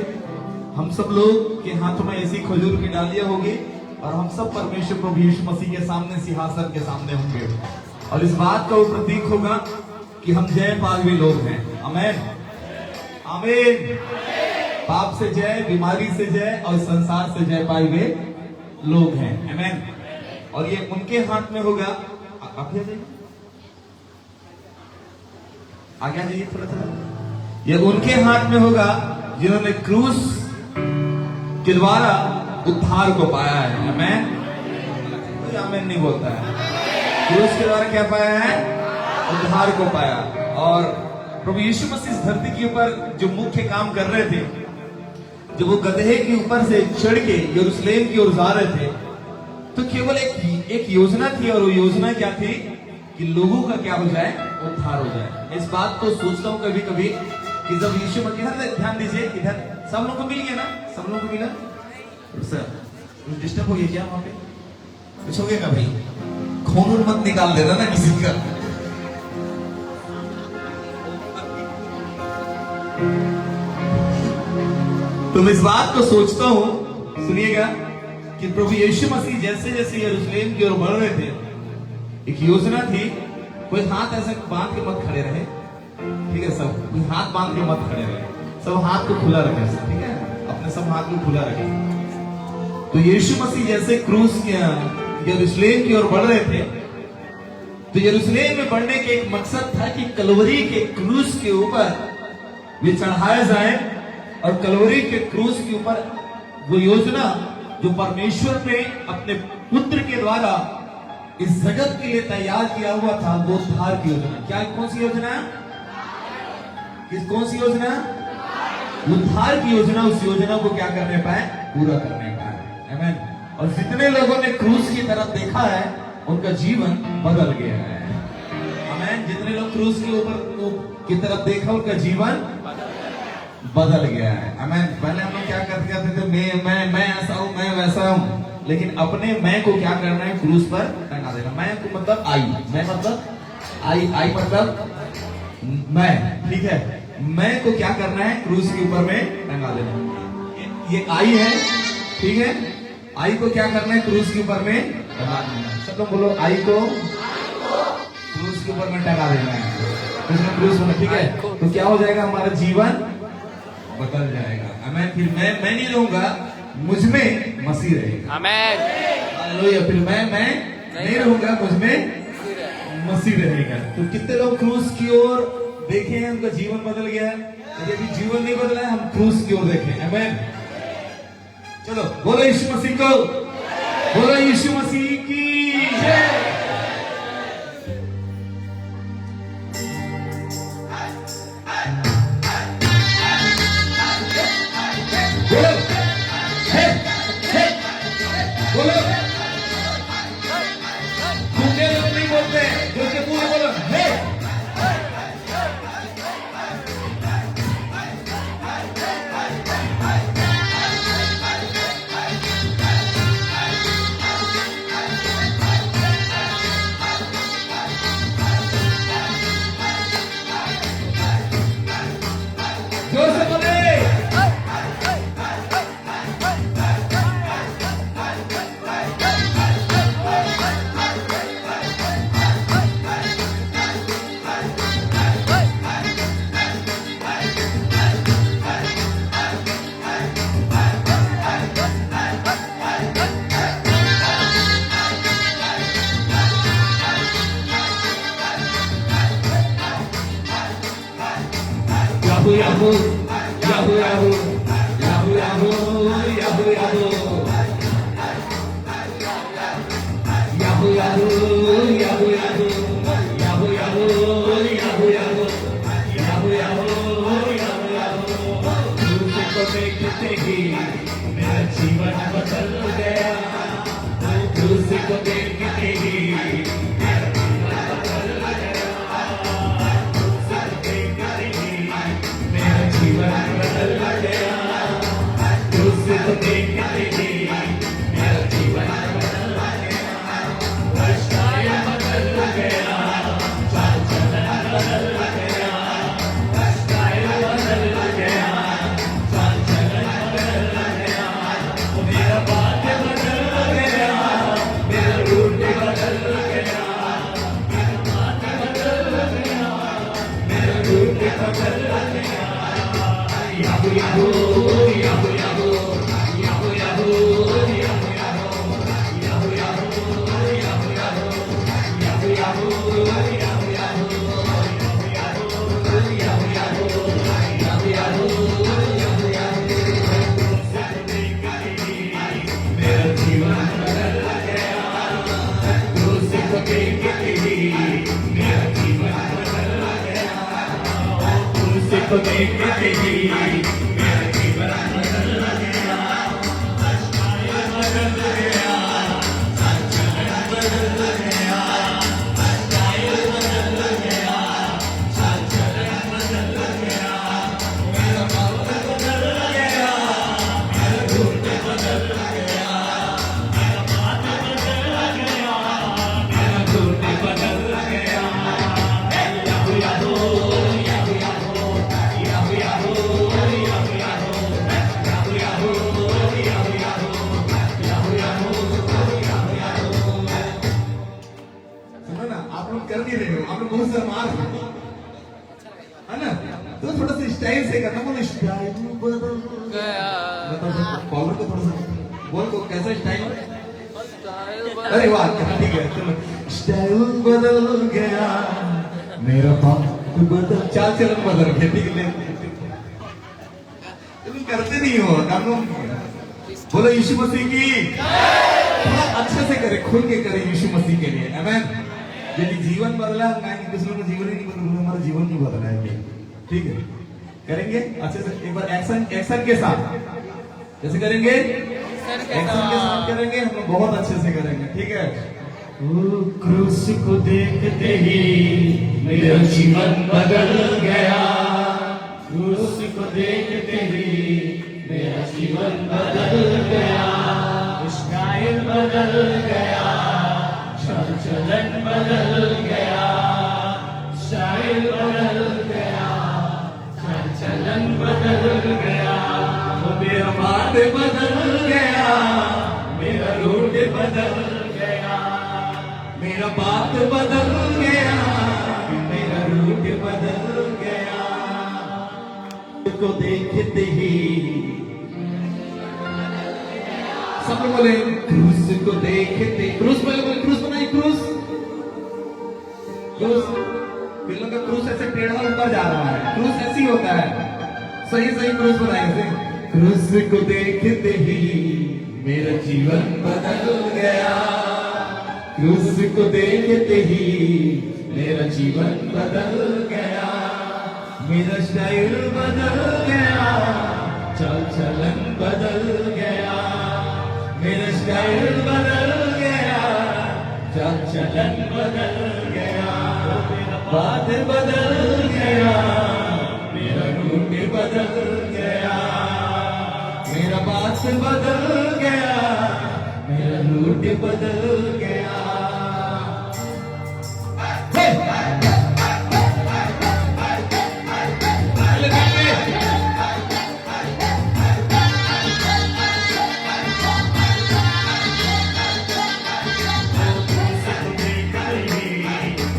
हम सब लोग के हाथों में ऐसी खजूर की डालियां होगी और हम सब परमेश्वर प्रभु यीशु मसीह के सामने, सिंहासन के सामने होंगे और इस बात का वो प्रतीक होगा कि हम जय पाए हुए लोग हैं। आमीन, आमीन। पाप से जय, बीमारी से जय और संसार से जय पाए हुए लोग हैं। आमीन। और ये उनके हाथ में होगा। आप जाइए, आगे आ जाइए थोड़ा थोड़ा। ये उनके हाथ में होगा जिन्होंने क्रूस के द्वारा उद्धार को पाया है। आमीन। कोई आमीन नहीं बोलता है। क्रूस के द्वारा क्या पाया है? उद्धार को पाया। और प्रभु यीशु मसीह इस धरती के ऊपर जो मुख्य काम कर रहे थे, जब वो गधे के ऊपर से चढ़ के यरूशलेम की ओर जा रहे थे, तो केवल एक योजना थी, और वो योजना क्या थी कि लोगों का क्या हो जाए, उद्धार हो जाए। इस बात को सोचता हूँ कभी कभी कि जब यीशु मसीह, इधर ध्यान दीजिए, इधर सब लोग को मिल गया ना, सब लोग को मिला सर, डिस्टर्ब हो गया क्या वहां पे, कुछ हो गया क्या भाई, खून मत निकाल देना ना किसी का। तो मैं इस बात को सोचता हूं, सुनिएगा, कि प्रभु यीशु मसीह जैसे जैसे यरूशलेम की ओर बढ़ रहे थे, एक योजना थी, कोई हाथ ऐसे बांध के मत खड़े रहे, ठीक है सब, कोई हाथ बांध के मत खड़े रहे, सब हाथ को खुला रखे, ठीक है, अपने सब हाथ को खुला रखे। तो यीशु मसीह जैसे क्रूस यरूशलेम की ओर बढ़ रहे थे, तो यरूशलेम में बढ़ने के एक मकसद था कि कलवरी के क्रूस के ऊपर वे चढ़ाए जाए, और कलवरी के क्रूस के ऊपर वो योजना जो परमेश्वर ने अपने पुत्र के द्वारा इस जगत के लिए तैयार किया हुआ था, वो उद्धार की योजना। क्या, कौन सी योजना, कौन सी योजना, उद्धार की योजना। उस योजना को क्या करने पाए, पूरा करने पाए। आमीन। और जितने लोगों ने क्रूस की तरफ देखा है, उनका जीवन बदल गया है। आमीन। जितने लोग क्रूस के ऊपर की तरफ देखा, उनका जीवन बदल गया है। आमीन। पहले हम लोग क्या करते थे, मैं ऐसा हूं, मैं वैसा हूं, लेकिन अपने मैं को क्या करना है, क्रूस पर टंगा देना। मैं को मतलब आई, मैं मतलब आई मतलब मैं, ठीक है, मैं को क्या करना है, क्रूस के ऊपर में टंगा देना। ये आई है, ठीक है, आई को क्या करना है, क्रूस के ऊपर में टंगा देना। सब लोग बोलो, आई को क्रूस के ऊपर में टंगा देना है, क्रूस में, ठीक है। तो क्या हो जाएगा, हमारा जीवन बदल जाएगा। आमीन। फिर मैं नहीं रहूंगा, मुझ में मसीह रहेगा। आमीन। हालेलुया। फिर मैं नहीं रहूंगा, मुझ में मसीह रहेगा। तो कितने लोग क्रूस की ओर देखे हैं, उनका जीवन बदल गया है। यदि जीवन नहीं बदला है, हम क्रूस की ओर देखें। आमीन। चलो बोलो यीशु मसीह को, बोलो यीशु मसीह की जय। बोलो, दूसरे लोग नहीं बोलते, जो के पूरे बोलो, हे। जोर से बोले, Yahoo, Yahoo, Yahoo, Yahoo, Yahoo, Yahoo, Yahoo, Yahoo, Yahoo, Yahoo, Yahoo, Yahoo, Yahoo, Yahoo, Yahoo, तुझको देखते ही मेरा जीवन बदल गया, तुझको देखते ही मेरा जीवन बदल गया, तुझको देखते ही मेरा जीवन बदल गया, तुझको देखते ही मेरा जीवन बदल गया, रास्ताएं बदल गया, चाल चलन बदल गया, रास्ताएं बदल गया, चाल चलन बदल गया, मेरा बात बदल गया, मेरा रूट बदल गया, मेरा बात बदल गया, मेरा रूट बदल गया। Yahoo Yahoo Yahoo Yahoo Yahoo Yahoo Yahoo Yahoo Yahoo Yahoo Yahoo Yahoo Yahoo मेरा जीवन बदल गया, तुझको देखते ही मेरा जीवन बदल गया, को देखते ही मेरा जीवन बदल गया, स्टाइल बदल गया, संचलन बदल गया, स्टाइल बदल गया, संचलन बदल गया, मेरा बात बदल गया, मेरा रूप बदल गया, मेरा बात बदल गया, मेरा रूप बदल गया। Yahoo Yahoo Yahoo Yahoo Yahoo Yahoo Yahoo Yahoo Yahoo Yahoo Yahoo Yahoo Yahoo. सुनो ना, आप लोग कर नहीं रहे हो, आप लोग बहुत से मार है ना, तो थोड़ा सा स्टाइल से करना, बोलो स्टाइल बदल गया बताओ फॉलो को थोड़ा सा बोल को कैसा स्टाइल। अरे वाह ठीक है, चलो स्टाइल बदल गया, मेरा बात बदल, चाल चलन बदल गया, ठीक है। तुम करते नहीं हो, काम बोलो यीशु मसीह की, थोड़ा अच्छे से करे, खुल के करे यीशु मसीह के लिए, आमीन। यदि जीवन बदला, हम दूसरों का जीवन ही नहीं बदला, हमारा जीवन नहीं बदला है, ठीक है। करेंगे अच्छे से, एक बार एक्शन एक्शन के साथ, कैसे करेंगे, एक्शन के साथ करेंगे, हम लोग बहुत अच्छे से करेंगे, ठीक है। क्रूस को देखते ही मेरा जीवन बदल गया, क्रूस को देखते ही मेरा जीवन बदल गया, स्टाइल बदल गया, चल चलन बदल गया, स्टाइल बदल गया, चल चलन बदल गया, मेरा बात बदल गया, मेरा रूट बदल गया, मेरा बात बदल गया, मेरा रूट बदल गया। को देखते ही सब लोग बोले क्रूस को देखते, क्रूस बोले, क्रूस बनाई, क्रूस क्रूस, बिल्लों का क्रूस ऐसे टेढ़ा ऊपर जा रहा है, क्रूस ऐसे ही होता है, सही सही क्रूस बनाए ऐसे। क्रूस को देखते ही मेरा जीवन बदल गया, क्रूस को देखते ही मेरा जीवन बदल गया, मेरा स्टाइल बदल गया, चल चलन बदल गया, मेरा स्टाइल बदल गया, चल चलन बदल गया, मेरा बात बदल गया, मेरा रूट बदल गया, मेरा बात बदल गया, मेरा रूट बदल गया।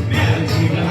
मेरा जीवन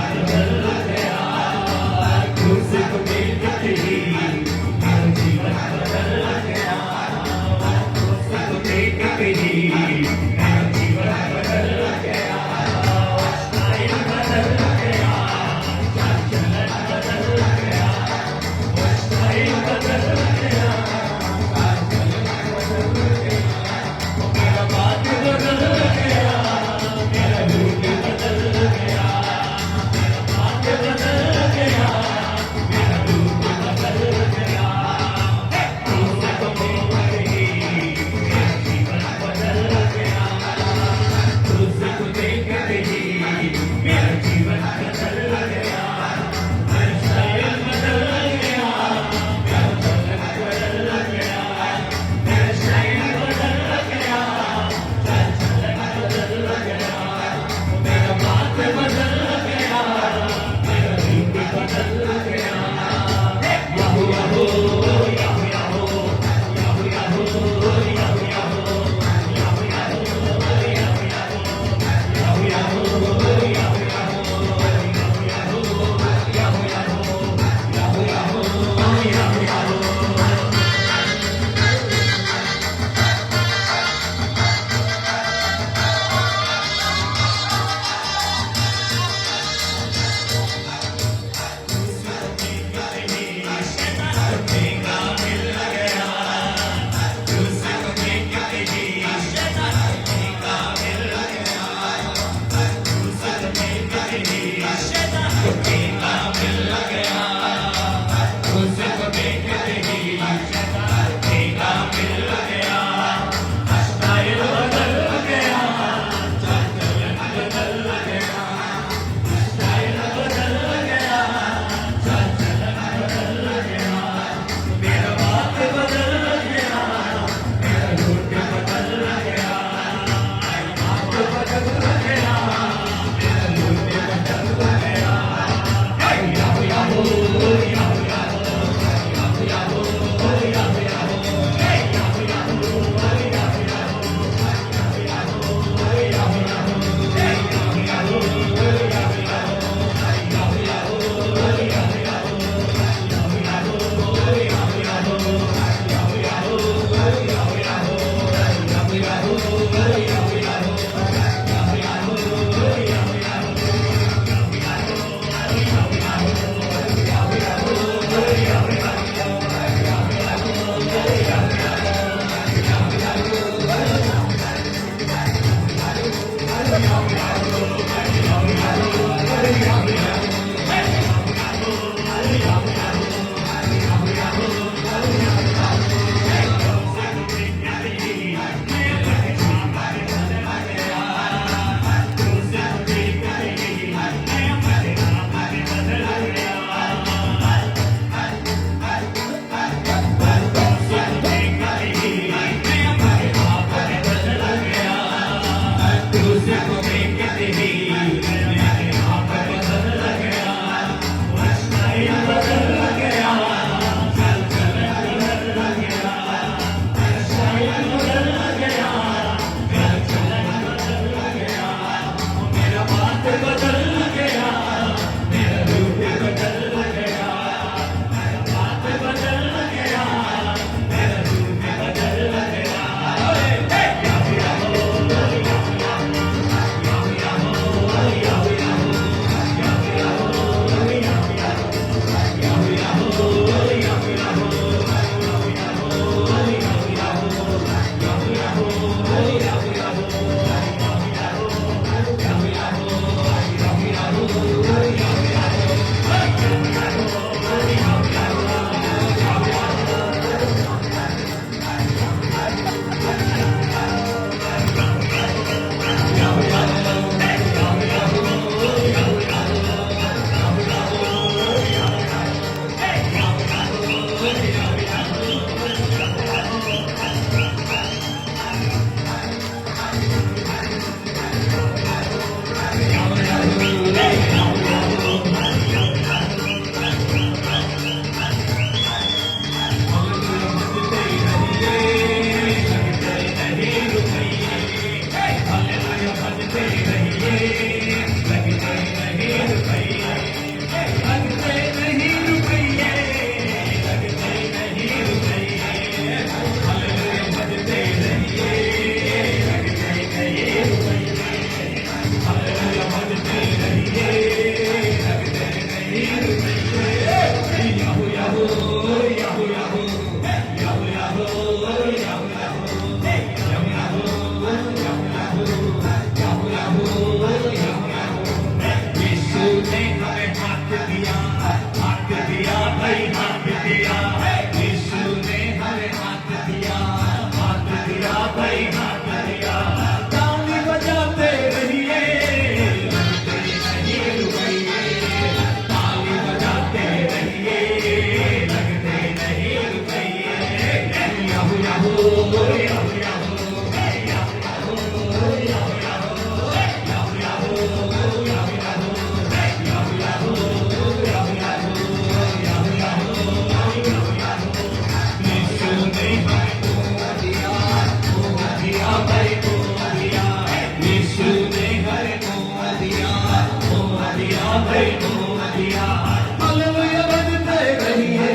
हालेलुया बजते रहिए,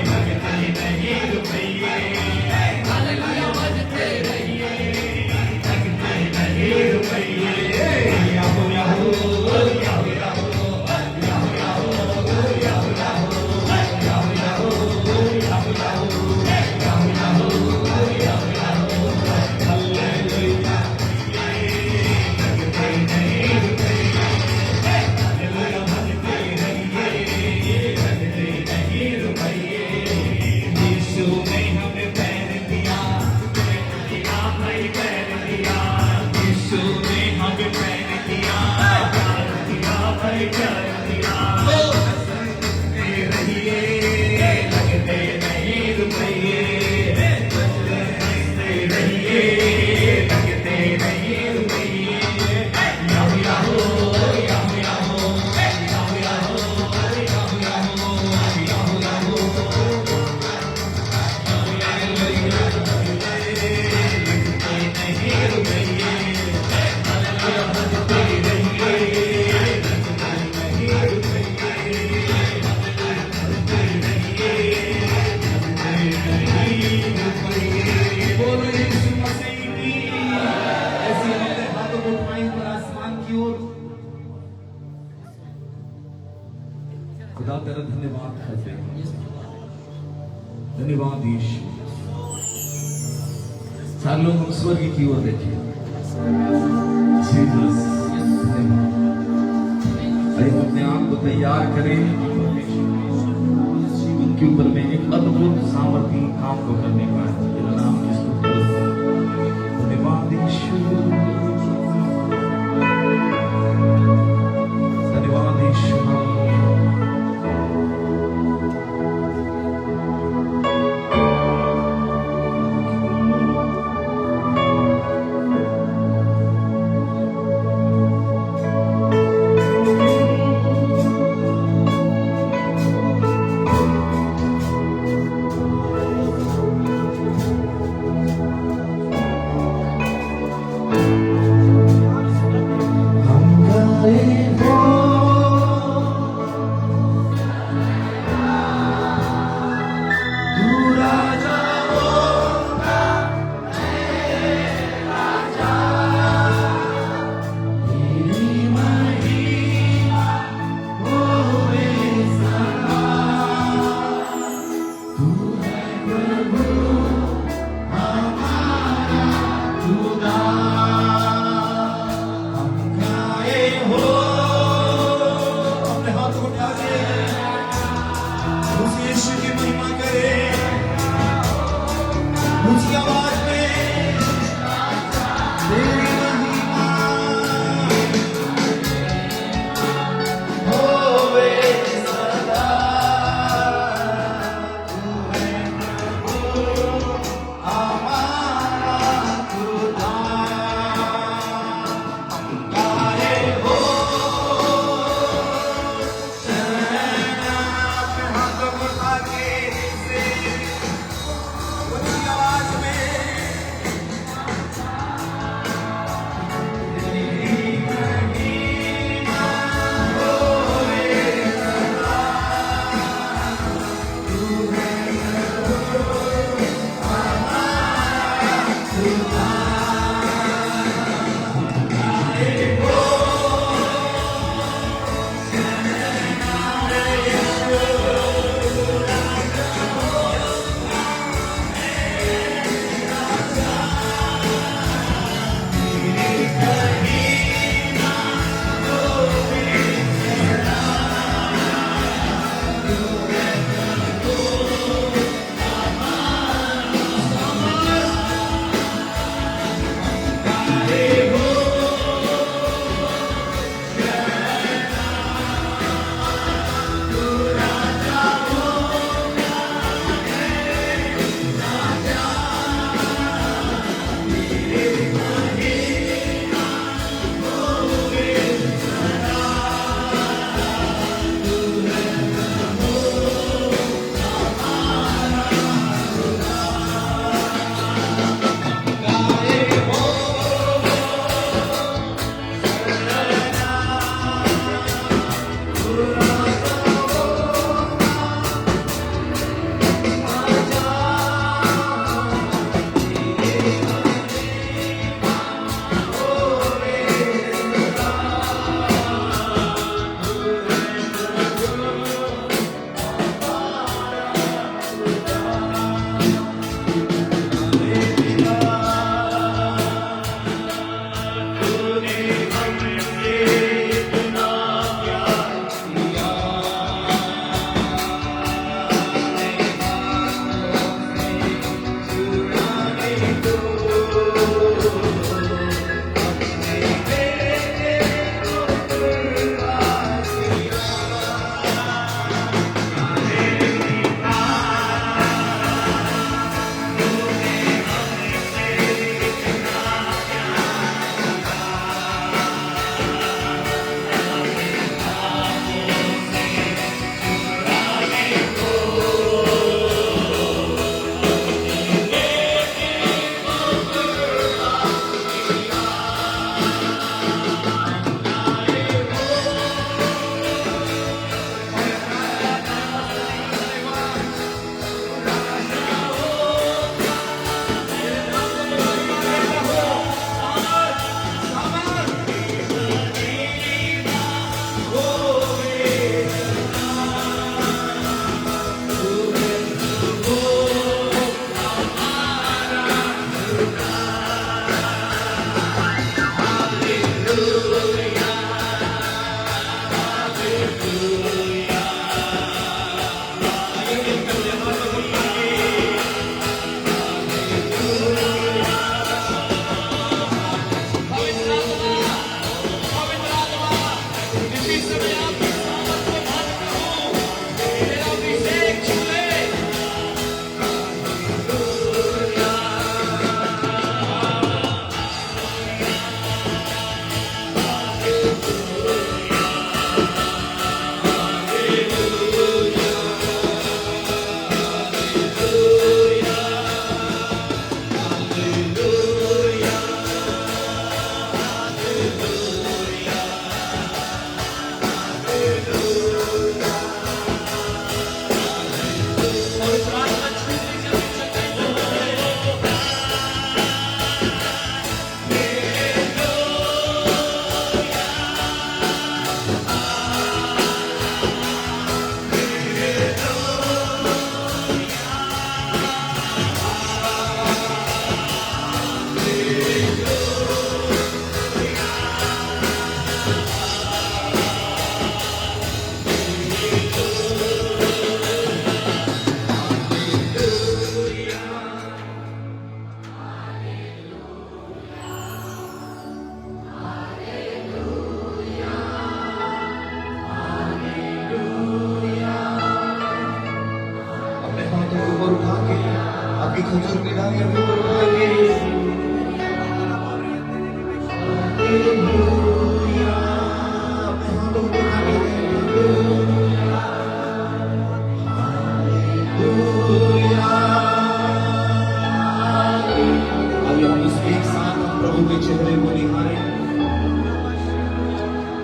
लगते नहीं रुपये, हालेलुया बजते रहिए, लगते नहीं रुपये। Yahoo Yahoo Yahoo Yahoo Yahoo Yahoo Yahoo Yahoo Yahoo Yahoo Yahoo Yahoo Yahoo Yahoo hallelujah लगते नहीं रुपये, हालेलुया बजते रहिए, लगते नहीं रुपये। यीशु ने हमें पैर दिया, भाई पैर दिया, यीशु ने हमें पैर दिया, प्यार दिया, भाई प्यार दिया। लगते रहिए, लगते नहीं रुपये, लगते रहिए, लगते नहीं रुपये। Yahoo Yahoo Yahoo Yahoo Yahoo Yahoo Yahoo Yahoo Yahoo Yahoo बोलो यीशु मसीह की। ऐसे अपने हाथों को उठाएं पर आसमान की ओर। खुदा तेरा धन्यवाद करते हैं, धन्यवाद यीशु। सारे लोग हम स्वर्ग की ओर देखें। जीसस, धन्यवाद। आइए हम अपने आप को तैयार करें जीवन के ऊपर में एक अद्भुत सामर्थ्य काम को करने का। तेरा नाम की स्तुति हो। धन्यवाद यीशु, धन्यवाद यीशु। इसी समय आपकी सामर्थ को मांगता हूं, मेरा अभिषेक छुए। अपने हाथों को ऊपर उठा के, आपकी खजूर की डालियां भी ऊपर उठा के, हालेलुया, अपने हाथों को उठा के, हालेलुया। अभी हम इस एक साथ हम प्रभु के चेहरे को निहारें,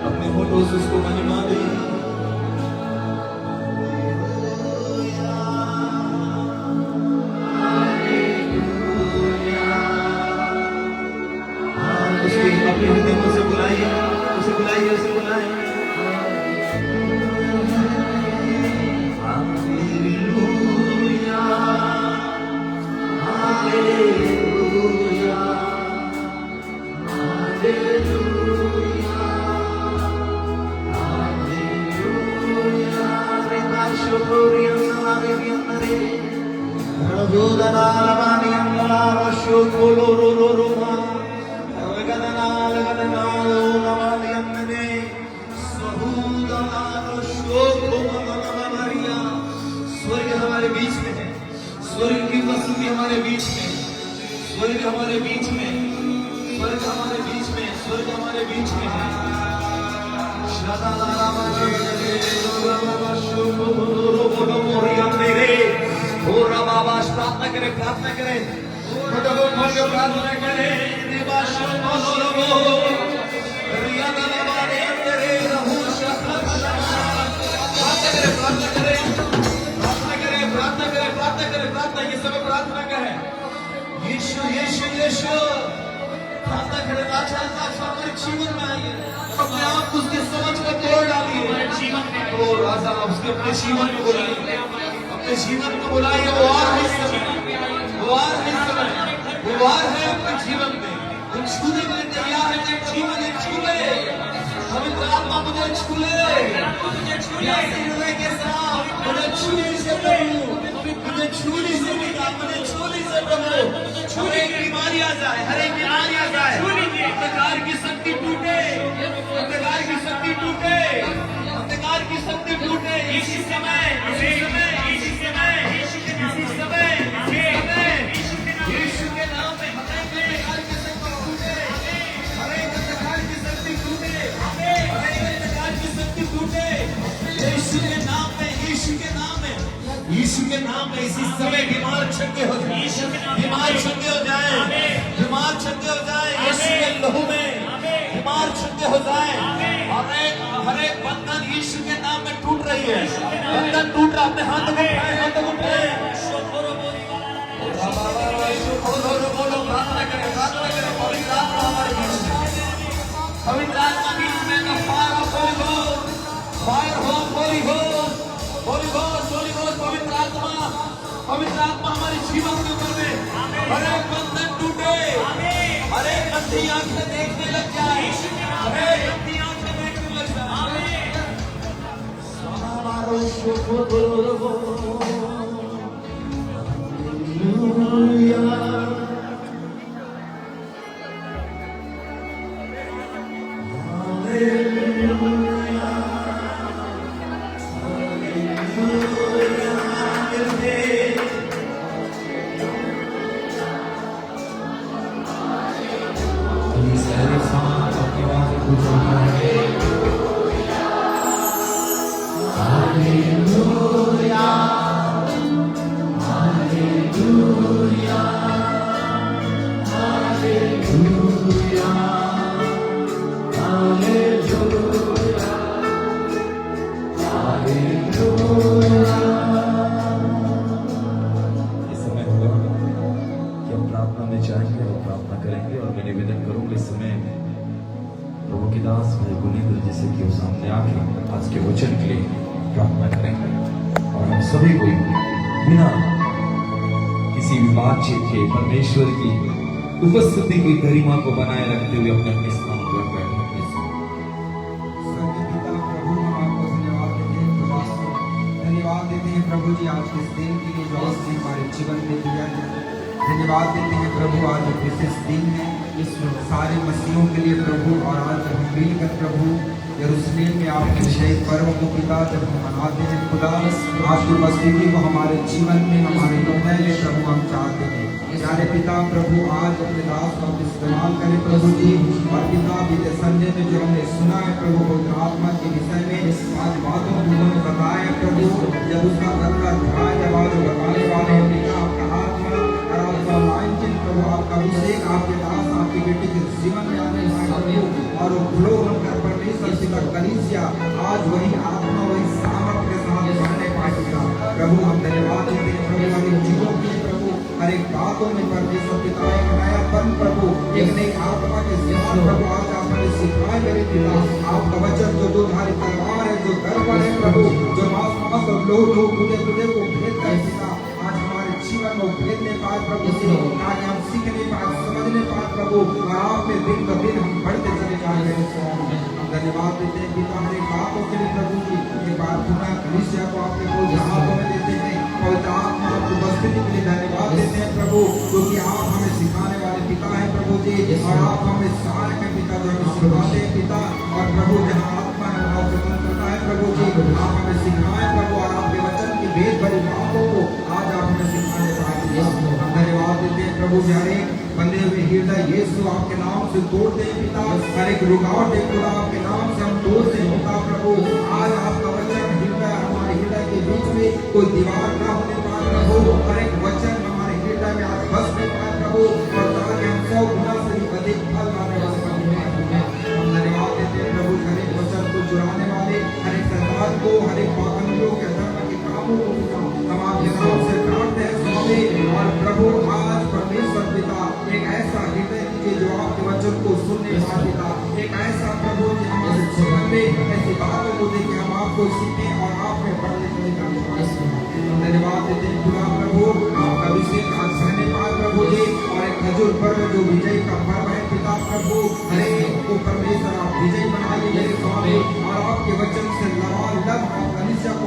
अपने होठों से उसको महिमा दें। उसके अपने हृदय में उसे बुलाइए, उसे बुलाइए, उसे बुलाइए। Hallelujah, hallelujah, hallelujah, hallelujah. रिबाशोरियम नलारियम नरे, रघुदनालवानियम नलारशोकोलोरोरोरोमा। स्वर्ग हमारे बीच में है, स्वर्ग की उपस्थिति हमारे बीच में, स्वर्ग हमारे बीच में, स्वर्ग हमारे बीच में, स्वर्ग हमारे बीच में है। प्रार्थना करें, प्रार्थना करें, प्रार्थना करें। ये सब प्रार्थना करें। यीशु यीशु यीशु, प्रार्थना करें। राजा हमारे जीवन में आइए, अपने आप उसकी समझ को तोड़ डालिए। ओ राजा, उसके अपने जीवन को बुलाइए, अपने जीवन को बुलाइए। वो और है इस समय, वो और है इस समय, वो और है अपने जीवन में। वो छूने के लिए तैयार है, जब जीवन है छूले। पवित्र आत्मा मुझे छूले, हृदय के साथ मुझे छूने से प्रभु, मुझे छूने से पिता, मुझे छूने से प्रभु। हर एक बीमारी आ जाए, हर एक बीमारी आ जाए, अंधकार की शक्ति टूटे, अंधकार की शक्ति टूटे, अंधकार की शक्ति टूटे। इसी समय, इसी समय, इसी समय, इसी समय, यीशु के नाम में हर एक अंधकार की शक्ति टूटे, हर एक अंधकार की शक्ति टूटे, हर एक अंधकार की शक्ति टूटे। यीशु के नाम में, यीशु के नाम में, यीशु के नाम में इसी समय बीमार चंगे हो जाए, बीमार चंगे हो जाए, बीमार चंगे हो जाए। यीशु के लहू में बीमार चंगे हो जाए। हर एक बंधन यीशु के नाम में टूट रही है, बंधन टूट रहा। अपने हाथ को उठाए, हाथ को उठाए। बोलो, प्रार्थना करें, प्रार्थना करें। पवित्र आत्मा हमारे बीच में, पवित्र आत्मा बीच में। Fire of Holy Ghost, fire हो Holy Ghost, Holy Ghost, Holy Ghost. पवित्र आत्मा, पवित्र आत्मा हमारे जीवन के ऊपर में हर एक बंधन टूटे, हर एक अंधी आंखें देखने लग जाए, हर एक अंधी आंखें देखने लग जाए। Hallelujah. आके आज के वचन के लिए प्रार्थना करेंगे और हम सभी को बिना किसी भी बातचीत के परमेश्वर की उपस्थिति की गरिमा को बनाए रखते हुए अपने अपने स्थान पर बैठेंगे। स्वर्गीय पिता प्रभु, हम आपको धन्यवाद देते हैं खुदा, धन्यवाद देते हैं प्रभु जी आज के इस दिन के लिए जो आपने हमारे जीवन में दिया है। धन्यवाद देते हैं प्रभु आज एक विशेष दिन है इस सारे मसीहों के लिए प्रभु, और आज जब हम मिलकर प्रभु यरूशलेम में आपके विजय पर्व को पिता जब हम मनाते हैं खुदा, आपकी उपस्थिति को हमारे जीवन में हमारे हृदय में प्रभु हम चाहते हैं। प्यारे पिता प्रभु आज अपने दास का इस्तेमाल करें प्रभु जी, और पिता बीते संडे में जो हमने सुना है प्रभु पवित्र आत्मा के विषय में आज बातों को उन्होंने बताया है प्रभु, जब उसका कथा था जब आज बताने वाले हैं पिता आपका आत्मा और आपका मानचिन्ह प्रभु, आपका अभिषेक आपके दास आपकी बेटी के जीवन में आने वाले और वो फ्लो होकर परमेश्वर पिता कलीसिया आज वही आत्मा वही सामर्थ्य के साथ बढ़ने पाएगा प्रभु। हम धन्यवाद देते हैं प्रभु हमारे जीवों के प्रभु, हर एक बातों में परमेश्वर पिता एक नयापन प्रभु, एक नई आत्मा के साथ प्रभु आज आपने सिखाया मेरे पिता, आपका वचन जो दुधारी तलवार है, जो दर्पण है प्रभु, जो मांस मांस और लोह लोह गुदे गुदे को भेदता है पिता, आज हमारे जीवन में भेदने पाए प्रभु से, आज हम सीखने पाए समझने पाए प्रभु, और आप में दिन ब दिन हम बढ़ते चले जाएंगे। धन्यवाद देते हैं पिता हमारे बातों के लिए प्रभु जी, एक बार पुनः कलीसिया को आपके बोझ हाथों में देते हैं, पवित्र आत्मा आपकी उपस्थिति के लिए धन्यवाद देते हैं प्रभु, क्योंकि आप हमें सिखाने वाले पिता हैं प्रभु जी, और आप हमें सहायक हैं पिता, जो हमें सिखाते हैं पिता, और प्रभु जहाँ आत्मा है वहाँ स्वतंत्रता है प्रभु जी, आप हमें सिखाएं प्रभु, और आपके वचन की भेद भरी बातों को आज आप हमें सिखाने पाए। हम धन्यवाद देते हैं प्रभु जी, हर एक बंधे हुए हृदय यीशु आपके नाम से तोड़ते हैं पिता, हर एक रुकावट है खुदा आपके नाम से हम तोड़ते हैं पिता प्रभु, आज आपका वचन हृदय हमारे हृदय के बीच में कोई दीवार ना होने पाए प्रभु, हर एक वचन हमारे हृदय में आज बस नहीं पाए प्रभु, और ताकि हम 100 गुना से भी अधिक फल लाने वाले प्रभु हैं। हम धन्यवाद देते हैं प्रभु हर एक वचन को चुराने वाले, हर एक शैतान को, हर एक पाखंडियों के धर्म के कामों को हम आपके नाम से प्रार्थना है स्वामी, और प्रभु आज परमेश्वर पिता एक ऐसा हृदय दीजिए जो आपके वचन को सुनने वाला पिता, एक ऐसा प्रभु जी हमारे जीवन में ऐसी बातों को देखे हम आपको सीखें और आप में बढ़ने चले जाएं। धन्यवाद देते हैं खुदा प्रभु, आपका अभिषेक आज सहने पाए प्रभु जी, और एक खजूर पर्व जो विजय का पर्व है पिता प्रभु, हर एक को परमेश्वर आप विजय बनाइए मेरे स्वामी, और आपके वचन से लबालब आप कलीसिया को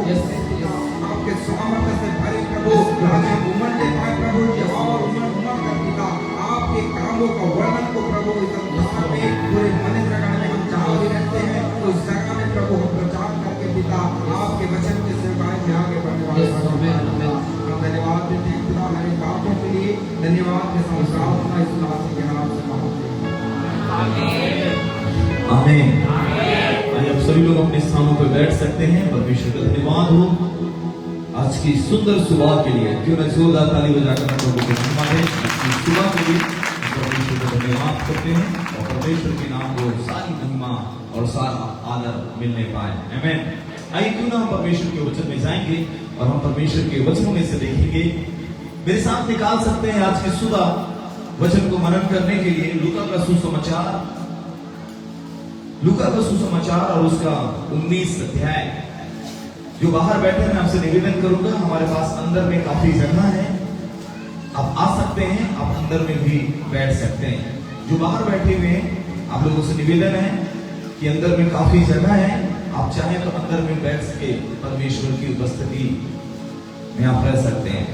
आपके सामर्थ्य से भरे प्रभु, आज हम उमड़ने पाए प्रभु जी, और उमड़ कर पिता आपके कामों का वर्णन को प्रभु इस संसार में पूरे मनुष्य जगह में हम जहाँ भी रहते हैं उस जगह में प्रभु हम प्रचार करके पिता आपके वचन के सेवाएं में आगे बढ़ने वाले हम धन्यवाद देते हैं खुदा हमारे बातों के लिए, धन्यवाद के साथ प्रार्थना इस नाम के नाम से मांगते हैं आमीन। आइए आप सभी लोग अपने स्थानों पर बैठ सकते हैं। परमेश्वर का धन्यवाद हो आज की सुंदर सुबह के लिए, क्यों न जोरदार ताली बजाकर हम लोगों को धन्यवाद है इस सुबह के लिए। परमेश्वर का धन्यवाद करते हैं और परमेश्वर के नाम को सारी महिमा और सारा आदर मिलने पाए। आमीन। आइए क्यों ना हम परमेश्वर के वचन में जाएंगे और हम परमेश्वर के वचनों में से देखेंगे। मेरे साथ निकाल सकते हैं आज की सुबह वचन को मनन करने के लिए लूका का सुसमाचार और उसका 19 अध्याय। जो बाहर बैठे हैं मैं आपसे निवेदन करूंगा, हमारे पास अंदर में काफी जगह है, आप आ सकते हैं, आप अंदर में भी बैठ सकते हैं। जो बाहर बैठे हुए हैं आप लोगों से निवेदन है कि अंदर में काफी जगह है, आप चाहें तो अंदर में बैठ सके परमेश्वर की उपस्थिति में आप रह सकते हैं।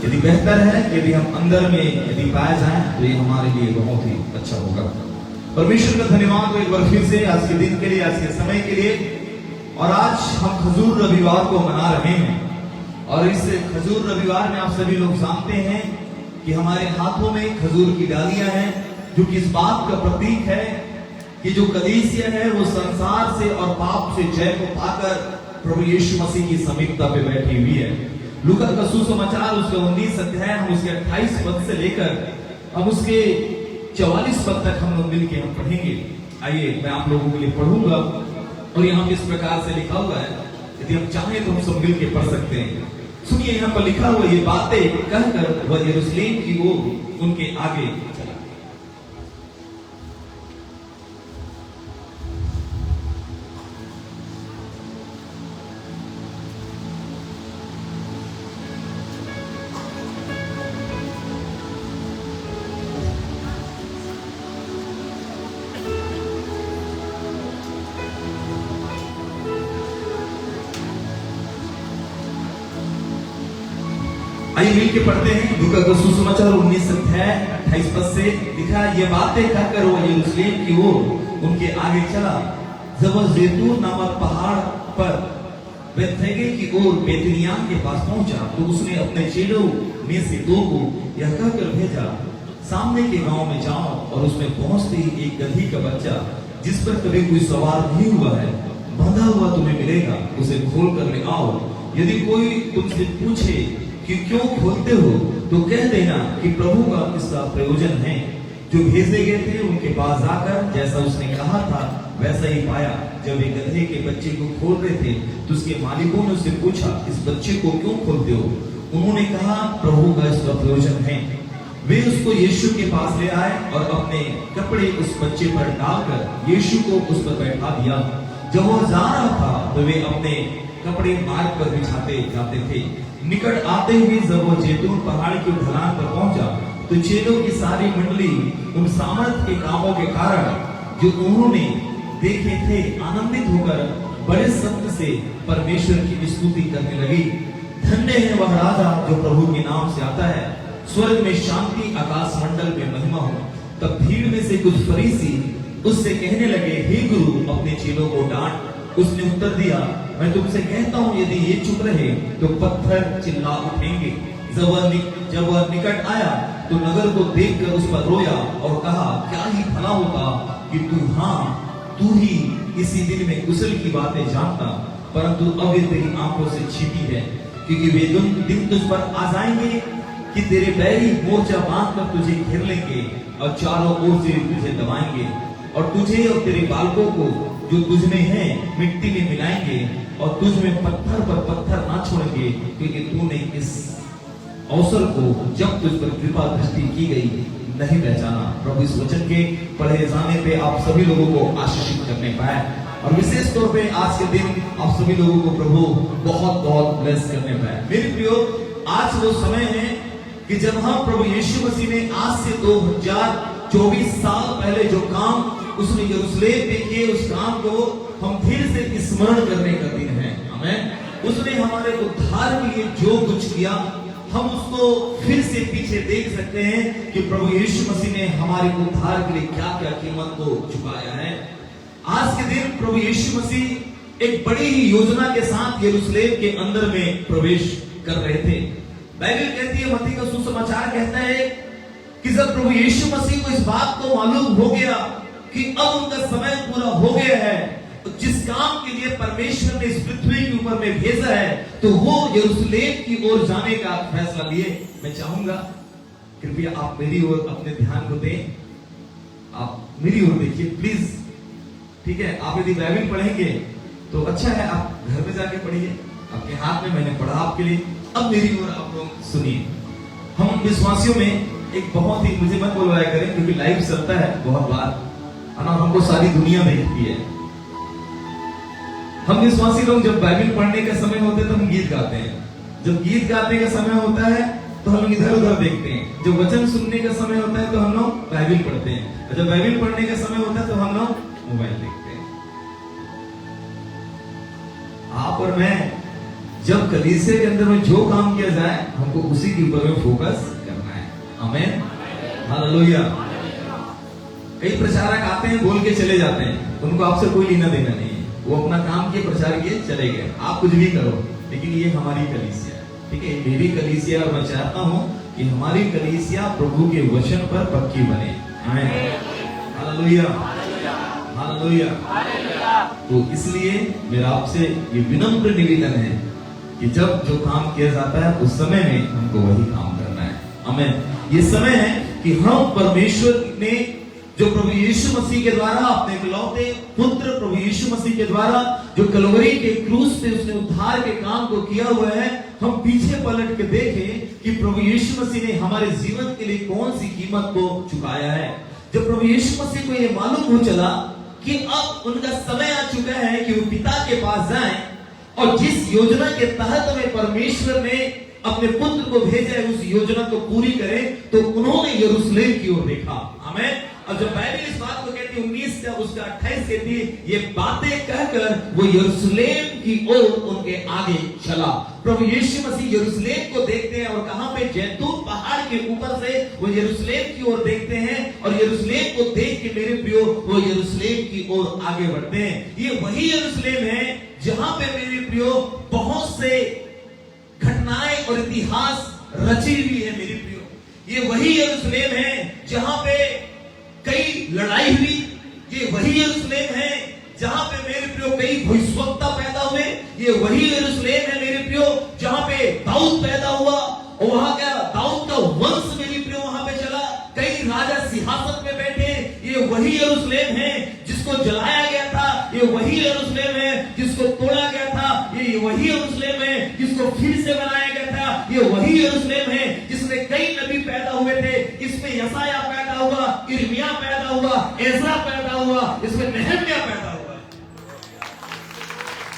यदि बेहतर है यदि हम अंदर में यदि पाए जाएं तो ये हमारे लिए बहुत ही अच्छा होगा। परमेश्वर का धन्यवाद हो एक बार फिर से आज के दिन के लिए, आज के समय के लिए। और आज हम खजूर रविवार को मना रहे हैं, और इस खजूर रविवार में आप सभी लोग जानते हैं कि हमारे हाथों में खजूर की डालियां हैं, जो कि इस बात का प्रतीक है कि जो कलीसिया है वो संसार से और पाप से जय को पाकर प्रभु यीशु मसीह की समीपता पे बैठी हुई है। लूका का सुसमाचार उसका 19 अध्याय हम उसके 28 पद से लेकर हम उसके 44 पद तक हम लोग मिलकर हम पढ़ेंगे। आइए मैं आप लोगों के लिए पढ़ूंगा, और यहाँ किस प्रकार से लिखा हुआ है, यदि हम चाहें तो हम सब मिल के पढ़ सकते हैं। सुनिए यहाँ पर लिखा हुआ ये बातें कहकर वह यरूशलेम की ओर उनके आगे चला। आइए मिलके पढ़ते हैं लूका का सुसमाचार 19 अध्याय 28 पद से लिखा, ये बातें कहकर वो यरूशलेम की ओर उनके आगे चला। जब वह जैतून नामक पहाड़ पर बेथगे की ओर बेतनियान के पास पहुंचा तो उसने अपने चेलों में से 2 को यह कहकर भेजा, सामने के गांव में जाओ और उसमें पहुंचते ही एक गधी का बच्चा जिस पर कभी कोई सवार नहीं हुआ है बंधा हुआ तुम्हें मिलेगा, उसे खोल कर ले आओ। यदि कोई तुमसे पूछे कि क्यों खोलते हो तो कह देना कि प्रभु का इसका प्रयोजन है। जो भेजे गए थे उनके पास जाकर जैसा उसने कहा था वैसा ही पाया। जब वे गधे के बच्चे को खोल रहे थे तो उसके मालिकों ने उससे पूछा, इस बच्चे को क्यों खोलते हो? उन्होंने कहा, प्रभु का इसका प्रयोजन है। वे उसको यीशु के पास ले आए और अपने कपड़े उस बच्चे पर डालकर यीशु को उस पर बैठा दिया। जब वो जा रहा था तो वे अपने कपड़े मार्ग पर बिछाते जाते थे। निकट आते हुए जब वो जैतून पहाड़ की ढलान पर पहुंचा तो चेलों की सारी मंडली उन सामर्थ के कामों के कारण जो उन्होंने देखे थे आनंदित होकर बड़े शब्द से परमेश्वर की स्तुति करने लगी। धन्य है वह राजा जो प्रभु के नाम से आता है, स्वर्ग में शांति, आकाश मंडल में महिमा हो। तब भीड़ में से कुछ फरीसी उससे कहने लगे, हे गुरु, अपने चेलों को डांट। उसने उत्तर दिया, मैं तुमसे कहता हूँ यदि ये चुप रहे तो पत्थर चिल्ला उठेंगे। जब वह निकट आया तो नगर को देखकर उस पर रोया और कहा, क्या ही भला होता कि तू ही इसी दिन में कुशल की बातें जानता, परंतु अब ये तेरी आंखों से छिपी है। क्योंकि वे दिन तुझ पर आ जाएंगे कि तेरे बैरी मोर्चा बांधकर तुझे घेर लेंगे और चारों ओर से तुझे दबाएंगे और तुझे और तेरे बालकों को जो तुझ में है मिट्टी में मिलाएंगे और तुझ में पत्थर पर पत्थर ना छोड़ेंगे, क्योंकि तूने इस अवसर को जब तुझ पर कृपा दृष्टि की गई नहीं पहचाना। प्रभु इस वचन के पढ़े जाने पे आप सभी लोगों को आशीषित करने पाए और विशेष तौर पे आज के दिन आप सभी लोगों को प्रभु बहुत बहुत ब्लेस करने पाए। मेरे प्रियो, आज वो समय है कि जब हम प्रभु यीशु मसीह ने आज से 2024 साल पहले जो काम उसने यरूशलेम में किए, उस काम को हम फिर से स्मरण करने का दिन है। आमीन। उसने हमारे उद्धार के लिए जो कुछ किया हम उसको फिर से पीछे देख सकते हैं कि प्रभु यीशु मसीह ने हमारे उद्धार के लिए क्या क्या कीमत को चुकाया है। आज के दिन प्रभु यीशु मसीह एक बड़ी ही योजना के साथ यरूशलेम के अंदर में प्रवेश कर रहे थे। बाइबल कहती है, मत्ती का सुसमाचार कहता है कि जब प्रभु यीशु मसीह को इस बात को मालूम हो गया कि अब उनका समय पूरा हो गया है, तो जिस काम के लिए परमेश्वर ने इस पृथ्वी के ऊपर में भेजा है तो वो यरूशलेम की ओर जाने का फैसला लिए। मैं चाहूंगा कृपया आप मेरी ओर अपने ध्यान को दें, आप मेरी ओर देखिए प्लीज। ठीक है, आप यदि बाइबल पढ़ेंगे तो अच्छा है, आप घर में जाके पढ़िए, आपके हाथ में मैंने पढ़ा आपके लिए। अब मेरी ओर आप लोग सुनिए। हम विश्वासियों में एक बहुत ही, मुझे मत बोलवाया करें क्योंकि लाइव चलता है बहुत बार, है ना, हमको सारी दुनिया देखती है। हम विश्वासी लोग जब बाइबल पढ़ने का समय होता है तो हम गीत गाते हैं, जब गीत गाने का समय होता है तो हम इधर उधर देखते हैं, जब वचन सुनने का समय होता है तो हम लोग बाइबल पढ़ते हैं, जब बाइबल पढ़ने का समय होता है तो हम लोग मोबाइल देखते हैं। आप और मैं जब कलीसिया के अंदर में जो काम किया जाए हमको उसी के ऊपर में फोकस करना है। आमीन, हालेलुया। कई प्रचारक आते हैं, बोल के चले जाते हैं, उनको आपसे कोई लेना देना नहीं है, वो अपना काम किए, प्रचार किए, चले गए। आप कुछ भी करो, लेकिन ये हमारी कलीसिया है, ठीक है, मेरी कलीसिया, और मैं चाहता हूँ कि हमारी कलीसिया प्रभु के वचन पर पक्की बने। आमीन, हालेलुया, हालेलुया। तो इसलिए मेरा आपसे ये विनम्र निवेदन है कि जब जो काम किया जाता है उस समय में हमको वही काम करना है। आमीन। ये समय है कि हम परमेश्वर ने जो प्रभु यीशु मसीह के द्वारा अपने इकलौते पुत्र प्रभु यीशु मसीह के द्वारा जो कलवरी के क्रूस पे उसने उद्धार के काम को किया हुआ है, हम पीछे पलट के देखें कि प्रभु यीशु मसीह ने हमारे जीवन के लिए कौन सी कीमत को चुकाया है। जब प्रभु यीशु मसीह को ये मालूम हो चला कि अब उनका समय आ चुका है कि वो पिता के पास जाएं और जिस योजना के तहत में परमेश्वर ने अपने पुत्र को भेजा है उस योजना को पूरी करें, तो उन्होंने यरूशलेम की ओर देखा। आमीन। अब जब बाइबल इस बात को कहती है 19 का उसका 28 कहती है, ये बातें कहकर वो यरूशलेम की ओर उनके आगे चला। प्रभु यीशु मसीह यरूशलेम को देखते हैं और कहां पे? जैतून पहाड़ के ऊपर से वो यरूशलेम की ओर देखते हैं और यरूशलेम को देख के मेरे प्रियो वो यरूशलेम की ओर आगे बढ़ते हैं। ये वही यरूशलेम है जहां पे मेरे प्रियो बहुत से घटनाएं और इतिहास रची हुई है मेरे प्रियो। ये वही यरूशलेम है जहां पे कई लड़ाई हुई। ये वही यरूशलेम है जहां पे मेरे प्रियो कई भविष्यवक्ता पैदा हुए। ये वही यरूशलेम है मेरे प्रियो जहां पे दाऊद पैदा हुआ और वहां क्या दाऊद का वंश मेरे प्रियो वहां पे चला। कई राजा सिंहासन पे बैठे। ये वही यरूशलेम है जिसको जलाया गया था। ये वही यरूशलेम है जिसको तोड़ा गया था। ये वही यरूशलेम है जिसको फिर से बनाया गया था। ये वही यरूशलेम है जिसमें कई नबी पैदा हुए थे। इसमें यशायाह पैदा हुआ, यिर्मयाह पैदा हुआ, एज़रा पैदा हुआ, इसमें नहम्याह पैदा हुआ।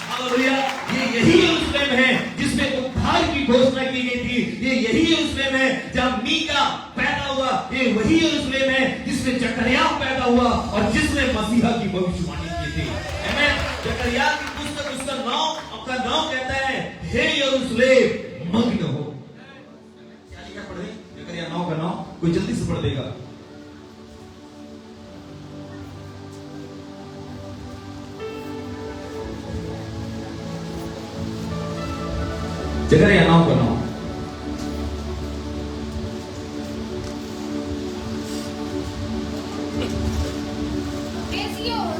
हालेलुया। ये यही यरूशलेम है जिसमें उद्धार की घोषणा की गई थी। ये यही यरूशलेम है जहां मीका पैदा हुआ। ये वही यरूशलेम है जिसमें जकरयाह पैदा हुआ और जिसने मसीहा की भविष्यवाणी की थी। आमीन। जकरयाह की पुस्तक उसका नाम कहता है, हे यरूशलेम मग्न हो। क्या लिखा पढ़े? जकरयाह 9 का 9 कोई जल्दी से पढ़ देगा। जकरयाह 9 का 9।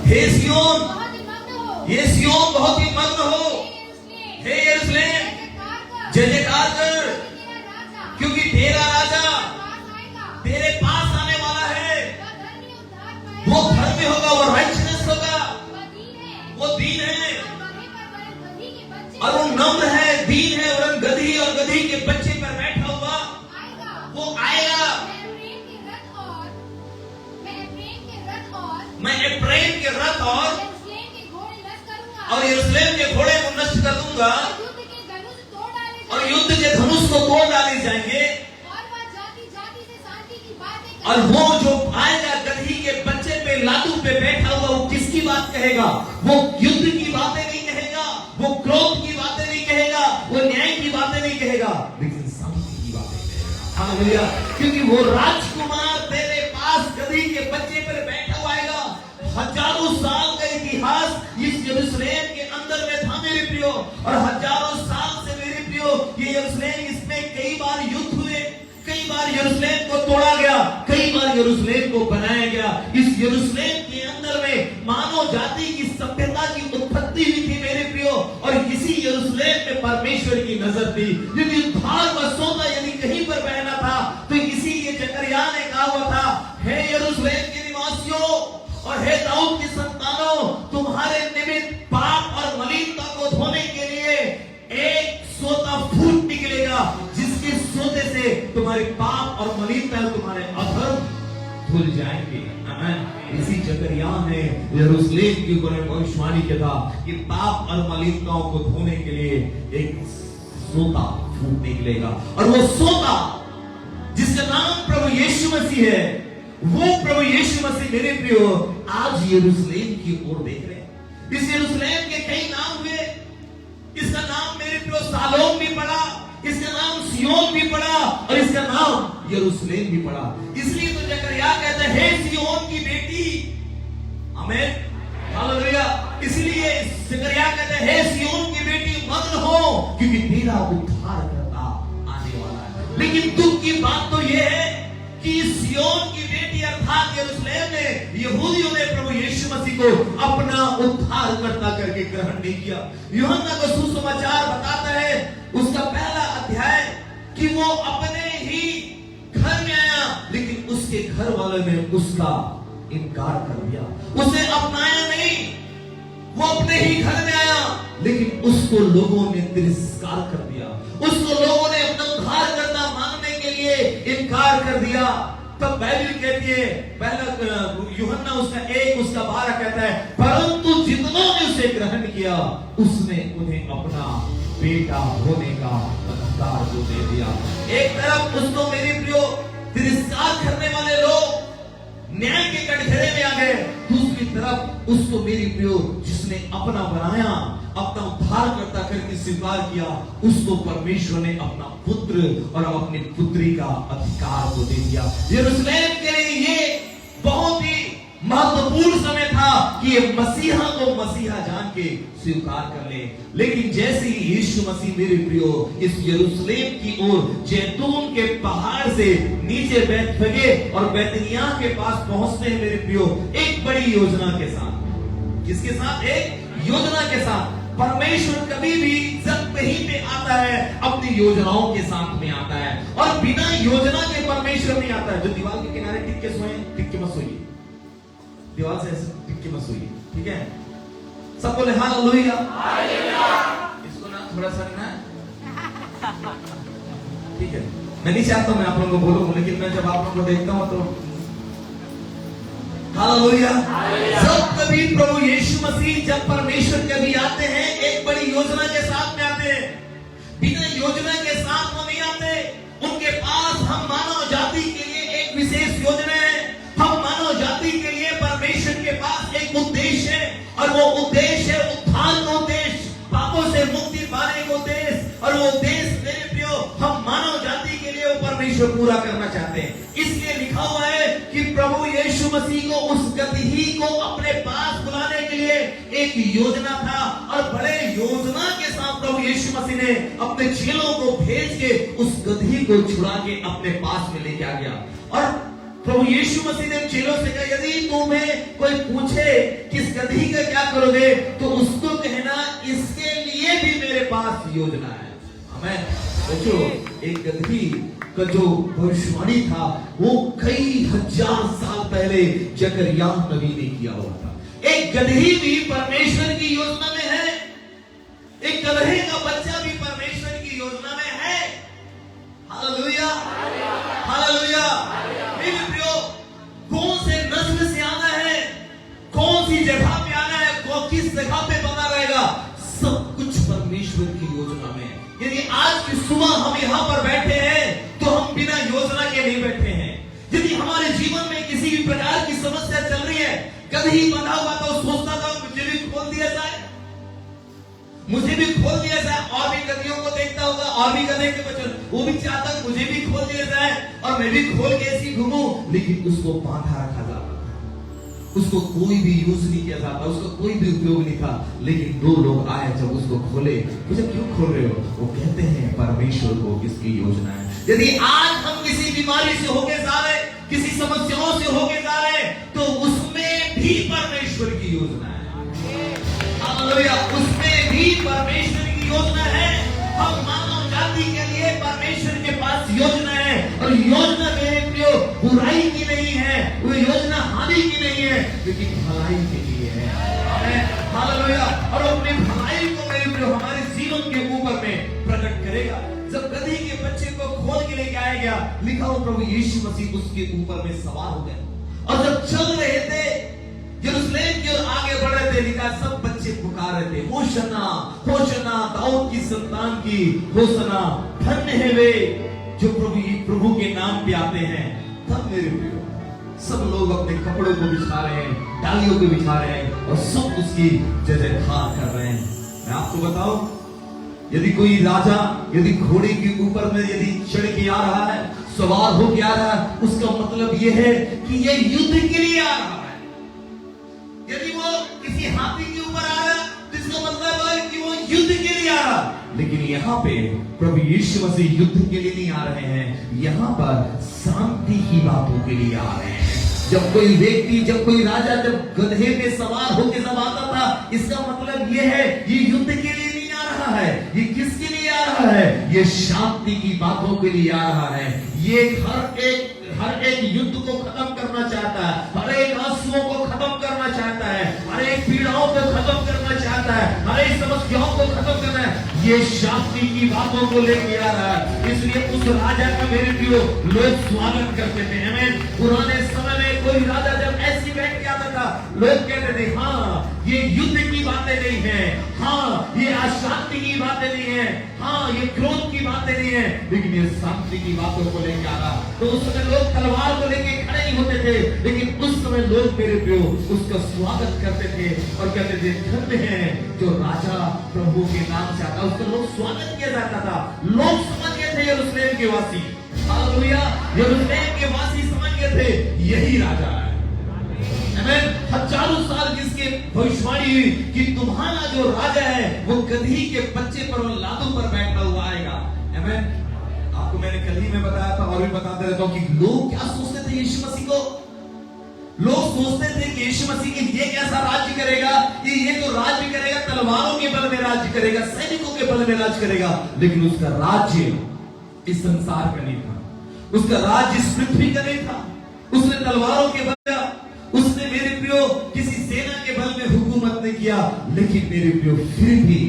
हे सियोन ये सियोन बहुत ही मग्न हो। हे यरूशलेम जय जयकार कर, क्योंकि तेरा राजा तेरे पास आने वाला है। वो धर्मी होगा, वो राइचनेस होगा, वो दीन है और वो नम्र है, दीन है और गधी और गधी के बच्चे पर बैठा हुआ वो आएगा। मैं एफ्राइम के रथ और यरूशलेम के घोड़े को नष्ट कर दूंगा और युद्ध के धनुष को तोड़ डाले जाएंगे। और वो जो आएगा गधी के बच्चे पे लातू पे बैठा हुआ, वो किसकी बात कहेगा? वो युद्ध की बातें नहीं कहेगा, वो क्रोध की बातें नहीं कहेगा, वो न्याय की बातें नहीं कहेगा, लेकिन शांति की बातें कहेगा। हालेलुया। क्योंकि वो राजकुमार तेरे पास गधी के बच्चे पर बैठा हुआ आएगा। हजारों साल का इतिहास इस यरूशलेम के अंदर में था मेरे प्रियो, और हजारों साल से मेरे प्रियो ये यरूशलेम, इसमें कई बार युद्ध हुए, कई बार यरूशलेम को तोड़ा गया, कई बार यरूशलेम को बनाया गया। इस यरूशलेम के अंदर में मानव जाति की सभ्यता की उत्पत्ति हुई थी मेरे प्रियो, और इसी यरूशलेम में परमेश्वर की नजर थी। यदि उद्धार का सौदा यदि कहीं पर बहना था तो इसीलिए जकरयाह ने कहा हुआ था, हे यरूशलेम के निवासियों और हे दाऊद की संतानों, तुम्हारे निमित्त पाप और मलिनता को धोने के लिए एक सोता फूट निकलेगा, जिसके सोते से तुम्हारे पाप और मलिनता तुम्हारे अधर्म धुल जाएंगे। आमीन। इसी जकरयाह ने यरूशलेम के ऊपर भविष्यवाणी किया था कि पाप और मलिनताओं को धोने के लिए एक सोता फूट निकलेगा, और वो सोता जिसका नाम प्रभु यीशु मसीह है, वो प्रभु यीशु मसीह मेरे प्रियो आज यरूशलेम की ओर देख रहे हैं। इस यरूशलेम के कई नाम हुए। इसका नाम मेरे प्रियो शालोम भी पड़ा, इसका नाम सियोन भी पड़ा और इसका नाम यरूशलेम भी पड़ा। इसलिए तो जकरयाह कहते हैं, हे सियोन की बेटी। आमीन। हालेलुया। इसलिए जकरयाह कहते हैं, हे सियोन की बेटी मग्न हो, क्योंकि तेरा उद्धार करता आने वाला है। लेकिन दुख की बात तो यह है कि सियोन की बेटी अर्थात यरूशलेम ने, यहूदियों ने प्रभु यीशु मसीह को अपना उद्धारकर्ता करके ग्रहण नहीं किया। यूहन्ना का सुसमाचार बताता है उसका पहला अध्याय कि वो अपने ही घर में आया, लेकिन उसके घर वालों ने उसका इनकार कर दिया, उसे अपनाया नहीं। वो अपने ही घर में आया, लेकिन उसको लोगों ने तिरस्कार कर दिया, उसको लोगों ने अपना उद्धारकर्ता मानने के लिए इनकार कर दिया। तब बाइबल कहती है, पहला यूहन्ना उसका 1 उसका 12 कहता है, परंतु जितनों ने उसे ग्रहण किया उसने उन्हें अपना बेटा होने का अधिकार को दे दिया। एक तरफ उसको मेरे प्रियो तिरस्कार करने वाले लोग, न्याय के कटघरे में आ गए। दूसरी तरफ उसको मेरी प्रियो जिसने अपना बनाया, अपना उद्धारकर्ता करके स्वीकार किया, उसको परमेश्वर ने अपना पुत्र और अपनी पुत्री का अधिकार को दे दिया। यरूशलेम के लिए ये बहुत ही महत्वपूर्ण समय था कि ये मसीहा को मसीहा जान के स्वीकार कर ले। लेकिन जैसे ही यीशु मसीह मेरे प्रियो इस यरूशलेम की ओर जैतून के पहाड़ से नीचे बैठे और बैतनिय्याह के पास पहुंचते हैं मेरे प्रियो, एक बड़ी योजना के साथ। किसके साथ? एक योजना के साथ। परमेश्वर कभी भी जब कहीं पे आता है अपनी योजनाओं के साथ में आता है, और बिना योजना के परमेश्वर नहीं आता है। जो दीवार के किनारे टिक के सोए, टिक के मत सोइए, दीवार से ऐसे टिक के मत सोइए, ठीक है? सब बोले हालेलुया। इसको ना थोड़ा सा ना, ठीक है? मैं नहीं चाहता मैं आप लोगों को बोलूं, लेकिन मैं जब आप लोगों को देखता हूं तो हालेलुया। जब कभी प्रभु यीशु मसीह जब परमेश्वर कभी आते हैं, एक बड़ी योजना के साथ में आते हैं। बिना योजना के साथ वो नहीं आते। उनके पास हम मानव जाति के लिए एक विशेष योजना है। हम मानव जाति के लिए परमेश्वर के पास एक उद्देश्य है, और वो उद्देश्य है उद्धार का उद्देश्य, पापों से मुक्ति पाने का उद्देश्य। और वो उद्देश्य मेरे प्रियो हम मानव जाति के लिए वो परमेश्वर पूरा करना चाहते हैं। इसलिए लिखा हुआ है कि प्रभु यीशु मसीह को उस गदही को अपने पास बुलाने के लिए एक योजना था, और बड़े योजना के साथ प्रभु यीशु मसीह ने अपने चेलों को भेज के उस गदही को छुड़ा के अपने पास में लेके आ गया। और प्रभु यीशु मसीह ने चेलों से कहा, यदि तुम्हें कोई पूछे किस गदही का क्या करोगे, तो उसको कहना इसके लिए भी मेरे पास योजना है। आमीन। सोचो, एक गदही का जो भविष्यवाणी था वो कई हजार साल पहले जकरिया नबी ने किया हुआ था। एक गदही भी परमेश्वर की योजना में है, एक गदहे का बच्चा भी परमेश्वर की योजना में है। Hallelujah, hallelujah. मेरे प्रियो, कौन से नस्ल से आना है, कौन सी जगह पे आना है, किस जगह पे बना रहेगा, सब कुछ परमेश्वर की योजना में। यदि आज की सुबह हम यहाँ पर बैठे हैं तो हम बिना योजना के नहीं बैठे हैं। यदि हमारे जीवन में किसी भी प्रकार की समस्या चल रही है, कभी बंधा हुआ तो सोचता था मुझे भी खोल दिया जाए, मुझे भी खोल दिया जाए। और भी गधियों को देखता होगा, और भी गधे के बच्चे, वो भी चाहता मुझे भी खोल दिया जाए और मैं भी खोल के ऐसी घूमूं। लेकिन उसको बांधा रखा जाता था, उसको कोई भी यूज नहीं किया जाता, उसका कोई भी उपयोग नहीं था। लेकिन दो लोग आए जब उसको खोले, मुझे क्यों खोल रहे हो? वो कहते हैं परमेश्वर को किसकी योजना है। यदि आज हम किसी बीमारी से होके जा रहे, किसी समस्याओं से होके जा रहे, तो उसमें भी परमेश्वर की योजना है। हालेलुया, उसमें भी परमेश्वर की योजना है। हम मानव जाति के लिए परमेश्वर के पास योजना है, और योजना मेरे प्रियो बुराई की नहीं है, वो योजना हानि की नहीं है, लेकिन भलाई के लिए है। आमीन, हालेलुया। और अपनी भलाई को मेरे प्रियो हमारे जीवन के ऊपर में प्रकट करेगा। जब गदही के बच्चे को खोल के लेके आया गया, लिखा हो प्रभु यीशु मसीह उसके ऊपर में सवार हो गए, और जब चल रहे थे यरूशलेम की ओर आगे बढ़ रहे थे, लिखा सब बच्चे पुकार रहे थे, होशना होशना दाऊद की संतान की होशना, धन्य है वे जो प्रभु के नाम पे आते हैं। तब मेरे प्रियो सब लोग अपने कपड़ों को बिछा रहे हैं, डालियों को बिछा रहे हैं, और सब उसकी जय जयकार कर रहे हैं। मैं आपको बताऊं, यदि कोई राजा यदि घोड़े के ऊपर में यदि चढ़ के आ रहा है, सवार होके आ रहा है, उसका मतलब यह है कि ये युद्ध के लिए आ रहा है। यदि वो किसी हाथी के ऊपर आ रहा है, तो इसका मतलब है कि वो युद्ध के लिए आ रहा है। लेकिन यहाँ पे प्रभु यीशु मसीह युद्ध के लिए नहीं आ रहे हैं, यहाँ पर शांति की बातों के लिए आ रहे हैं। जब कोई व्यक्ति, जब कोई राजा जब गधे पे सवार होकर जब आता था, इसका मतलब यह है ये युद्ध के लिए नहीं आ रहा है, ये किसके लिए आ रहा है? ये शांति की बातों के लिए आ रहा है। ये हर एक युद्ध को खत्म करना चाहता है, हर एक आंसुओं को खत्म करना चाहता है, हर एक पीड़ाओं को खत्म करना चाहता है, हर एक समस्याओं को खत्म करना है। ये शांति की बातों को लेके आ रहा है। इसलिए उस राजा का मेरे प्रियो लोग स्वागत करते थे। हमें पुराने समय में कोई राजा जब ऐसी बैठ के आता था, लोग कहते थे हाँ ये युद्ध की बातें नहीं है, हाँ ये अशांति की बातें नहीं है, हाँ ये क्रोध की बातें नहीं है, लेकिन ये शांति की बातों को लेकर आ रहा। तो उस समय लोग तलवार को लेके खड़े नहीं होते थे, लेकिन उस समय लोग मेरे प्रियो उसका स्वागत करते थे और कहते थे धन्य है जो राजा प्रभु के नाम से आता, उसका लोग स्वागत किया जाता था। लोग समझ गए थे यरूशलेम के वासी, हालेलुया, यरूशलेम के वासी समझ गए थे यही राजा है। आमीन। हजारों साल जिसके भविष्यवाणी हुई कि तुम्हारा जो राजा है वो गधी के बच्चे पर और लादू पर बैठा हुआ आएगा। आमीन। आपको मैंने कल ही में बताया था और भी बताते रहता हूं कि लोग क्या सोचते थे यीशु मसीह को। लोग सोचते थे कि यीशु मसीह के ये कैसा राज्य करेगा, कि ये तो राज्य करेगा तलवारों के बल में राज्य करेगा, सैनिकों के बल में राज्य करेगा, लेकिन उसका राज्य इस संसार का नहीं था, उसका राज्य इस पृथ्वी का नहीं था। उसने तलवारों के बल, उसने मेरे प्रियो किसी सेना के बल में हुकूमत नहीं किया, लेकिन मेरे प्रियो फिर भी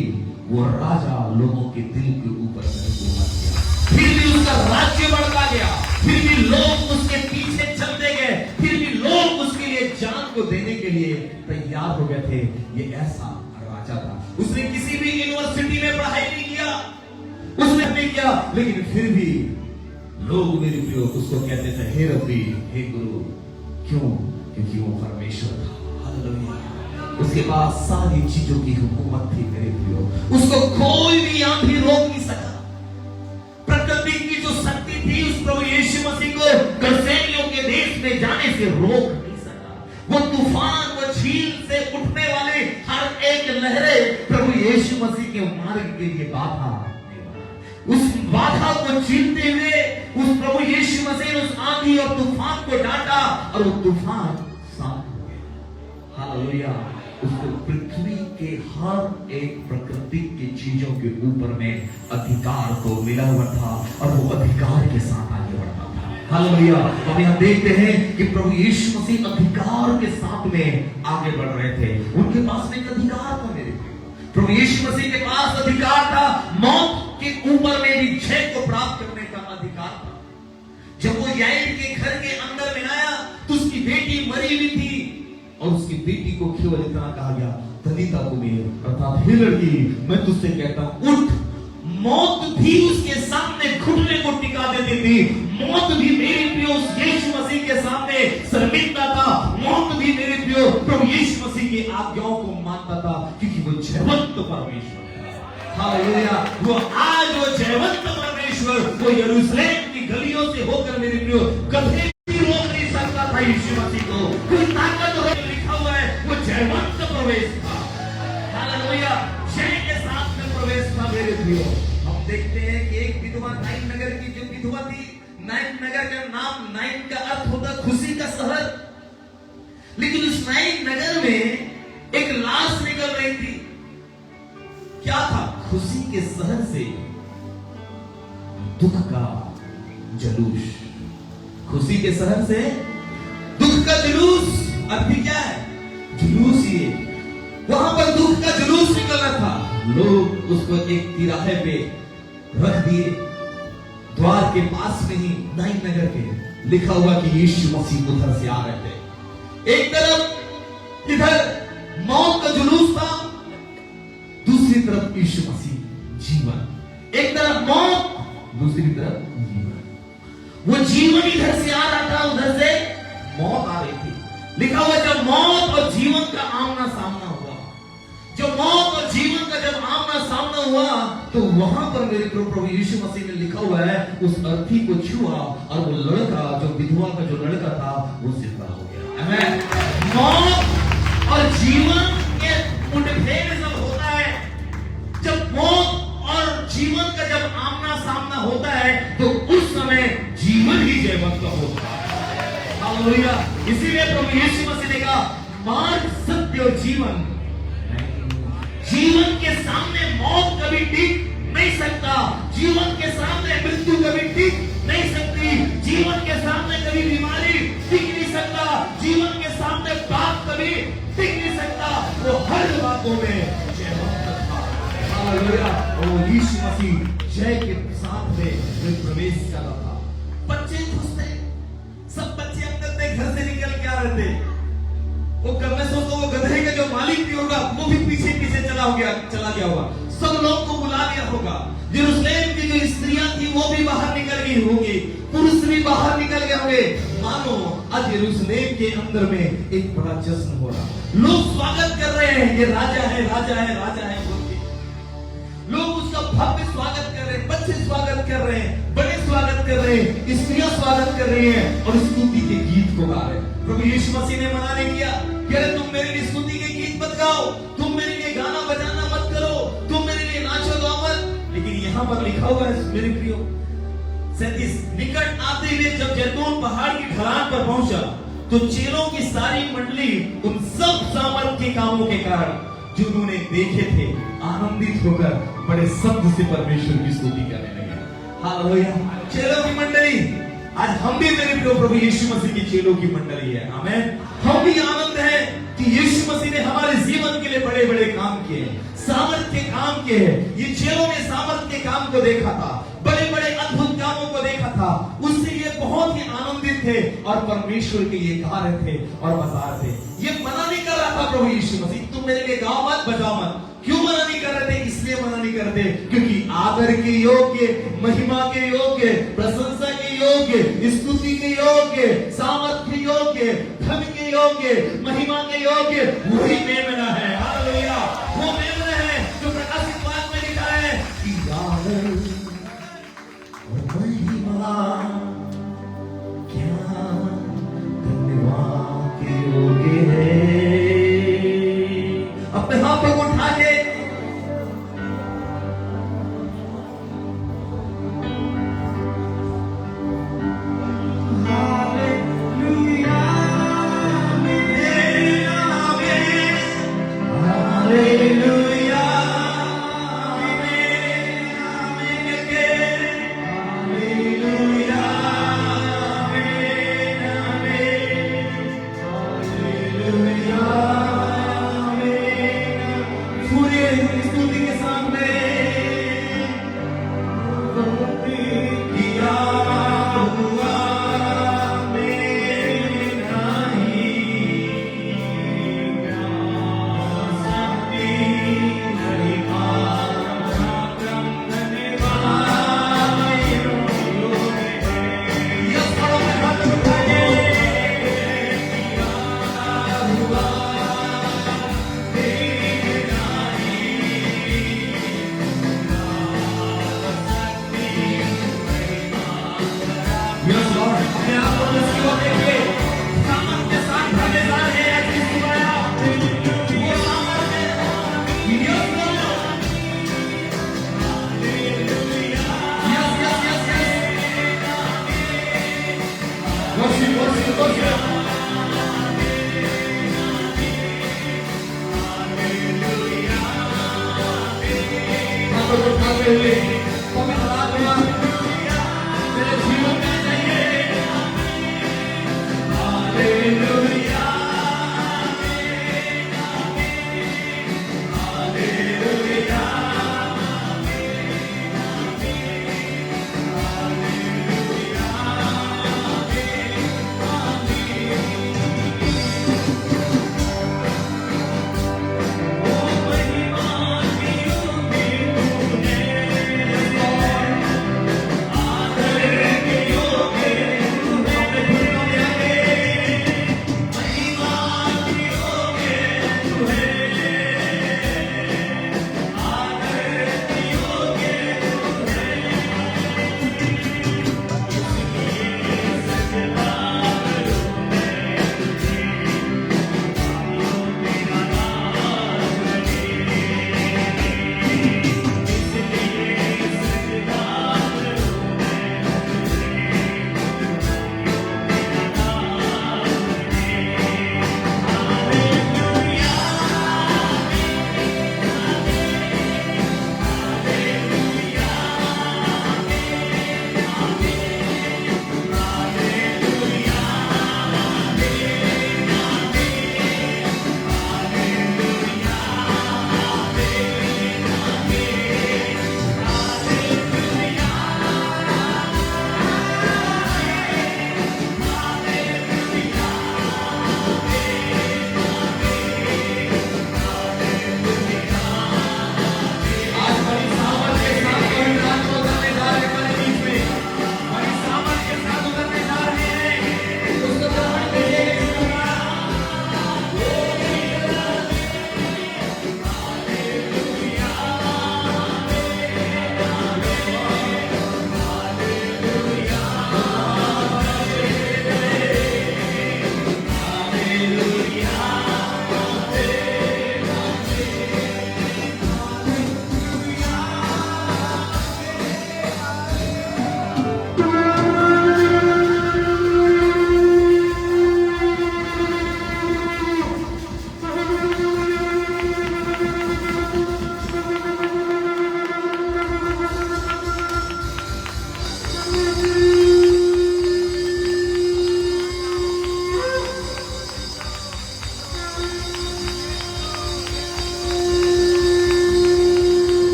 वो राजा लोगों के दिल के ऊपर हुकूमत किया, फिर भी उसका राज्य बढ़ता गया, फिर भी लोग उसके पीछे चलते गए, फिर भी लोग उसके लिए जान को देने के लिए तैयार हो गए थे। ये ऐसा राजा था। उसने किसी भी यूनिवर्सिटी में पढ़ाई नहीं किया, उसने नहीं किया, लेकिन फिर भी लोग मेरे प्रियो उसको कहते थे हे रब्बी, हे गुरु। क्यों? क्योंकि वो परमेश्वर था। हालेलुया। उसके पास सारी चीजों की हुकूमत थी मेरे प्रियो, उसको कोई भी आंधी रोक नहीं सका। प्रकृति की जो शक्ति थी उस प्रभु यीशु मसीह को गसेनियों के देश में जाने से रोक नहीं सका। वो तूफान, वो झील से उठने वाले हर एक लहरें प्रभु यीशु मसीह के मार्ग के लिए बाधा, उस बाधा को झीलते हुए उस प्रभु यीशु मसीह ने उस आंधी और तूफान को डांटा और वो तूफान शांत हो गया। हालेलुया। उसको पृथ्वी के हर एक प्राकृतिक की चीजों के ऊपर में अधिकार को मिला हुआ था और वो अधिकार के साथ आगे बढ़ता था। हालेलुया। हम यहाँ देखते हैं कि प्रभु यीशु मसीह अधिकार के साथ में आगे बढ़ रहे थे। उनके पास में एक अधिकार था मेरे प्रभु यीशु मसीह के पास अधिकार था, मौत के ऊपर में भी जय को प्राप्त करने का अधिकार था। जब वो याईर के घर के अंदर में आया तो उसकी बेटी मरी हुई थी और उसकी बेटी को केवल इतना कहा गया, तलीता कुमी, अर्थात हे लड़की मैं तुझसे कहता हूं उठ। मौत भी उसके सामने घुटने को टिका देती थी। मौत भी मेरे प्रियो यीशु मसीह के सामने शर्मिंदा था। मौत भी मेरे प्रियो प्रभु यीशु मसीह की आज्ञाओं को मानता था, क्योंकि वो जयवंत परमेश्वर है। हालेलुया। वो आज वो जयवंत परमेश्वर वो यरूशलेम की गलियों से होकर मेरे प्रियो कभी भी रोक नहीं सकता था यीशु मसीह को। कोई ताकत हो लिखा हुआ है, वो जयवंत प्रवेश था। हालेलुया। जय के साथ में प्रवेश था मेरे प्रियो। हम देखते हैं कि एक विधवा नाइन नगर की जो विधवा थी, नाइन नगर का नाम, नाइन का अर्थ होता खुशी का शहर, लेकिन उस नाइन नगर में एक लाश निकल रही थी। क्या था? खुशी के शहर से दुख का जुलूस। खुशी के शहर से दुख का जुलूस। अर्थ क्या है? जुलूस। ये वहां पर दुख का जुलूस निकल रहा था। लोग उसको एक तिराहे पे रख दिए, द्वार के पास में ही नाइन नगर के, लिखा हुआ कि यीशु मसीह उधर से आ रहे थे। एक तरफ इधर मौत का जुलूस था, दूसरी तरफ यीशु मसीह जीवन। एक तरफ मौत, दूसरी तरफ जीवन। वो जीवन इधर से आ रहा था, उधर से मौत आ रही थी। लिखा हुआ जब मौत और जीवन का आमना सामना हुआ, जो मौत और जीवन का जब आमना सामना हुआ तो वहां पर मेरे प्रभु यीशु मसीह ने लिखा हुआ है उस अर्थी को छुआ और वो लड़का, जो विधवा का जो लड़का था, वो जिंदा हो गया। आमीन। मौत और जीवन के मुठभेड़ जब होता है, जब मौत और जीवन का जब आमना सामना होता है तो उस समय जीवन ही जयवंत होता है। हालेलुया। इसीलिए प्रभु यीशु मसीह ने कहा मार्ग, सत्य और जीवन। जीवन के सामने मौत कभी टिक नहीं सकता, जीवन के सामने मृत्यु कभी टिक नहीं सकती, जीवन के सामने कभी बीमारी टिक नहीं सकता, जीवन के सामने पाप कभी टिक नहीं सकता। वो हर बातों में जयवंत था। हालेलुया। और यीशु मसीह जय के साथ में प्रवेश कर रहा था। बच्चे खुश थे, सब बच्चे अपने घर से निकल के आ रहे थे। वो मैं सोचता हूँ वो गधे का जो मालिक मालिक भी होगा वो भी पीछे पीछे चला गया होगा, सब लोग को बुला लिया होगा। यरूशलेम की जो स्त्रियां थी वो भी बाहर निकल गई होंगी, पुरुष भी बाहर निकल गए होंगे। मानो आज यरूशलेम के अंदर में एक बड़ा जश्न हो रहा, लोग स्वागत कर रहे हैं, ये राजा है, राजा है, राजा है बोल के लोग उसका भव्य स्वागत कर रहे हैं, बच्चे स्वागत कर रहे हैं, बड़े स्वागत कर रहे हैं, स्त्रियां स्वागत कर रही हैं और स्तुति के गीत को गा रहे हैं। प्रभु यीशु मसीह ने मना नहीं किया कि अरे तुम मेरे लिए स्तुति के गीत मत गाओ, तुम मेरे लिए गाना बजाना मत करो, तुम मेरे लिए नाचो गाओ मत। लेकिन यहाँ पर लिखा हुआ है मेरे प्रियो 37, निकट आते हुए जब जैतून पहाड़ की ढलान पर पहुंचा तो चेलों की सारी मंडली उन सब सामर्थ के कामों के कारण जो उन्होंने देखे थे आनंदित होकर बड़े शब्द से परमेश्वर की स्तुति करने लगे। हालेलुया। चेलों की मंडली, आज हम भी मेरे प्रिय प्रभु यीशु मसीह की चेलों की मंडली है। आमेन। हम भी आनंद है कि यीशु मसीह ने हमारे जीवन के लिए बड़े बड़े काम किए, सामर्थ के काम किए हैं। ये चेलों ने सामर्थ के काम को देखा था, बड़े बड़े अद्भुत कामों को देखा था, उससे ये बहुत ही आनंदित थे और परमेश्वर के ये गा रहे थे और बजा रहे थे। ये मना नहीं कर रहा था प्रभु यीशु मसीह तुम मेरे लिए गाओ मत, बजाओ मत। क्यों मना नहीं कर रहे थे? इसलिए मना नहीं करते क्योंकि आदर के योग्य, महिमा के योग्य, प्रशंसा के योग्य, स्तुति के योग्य, सामर्थ के योग्य, धन के योग्य, महिमा के योग्य वही मेमना है। हालेलुया। वो मेमना है जो प्रकाशित वाक्य में लिखा है कि आदर और महिमा क्या धन्यवाद के योग्य है। अपने हाथों को उठा के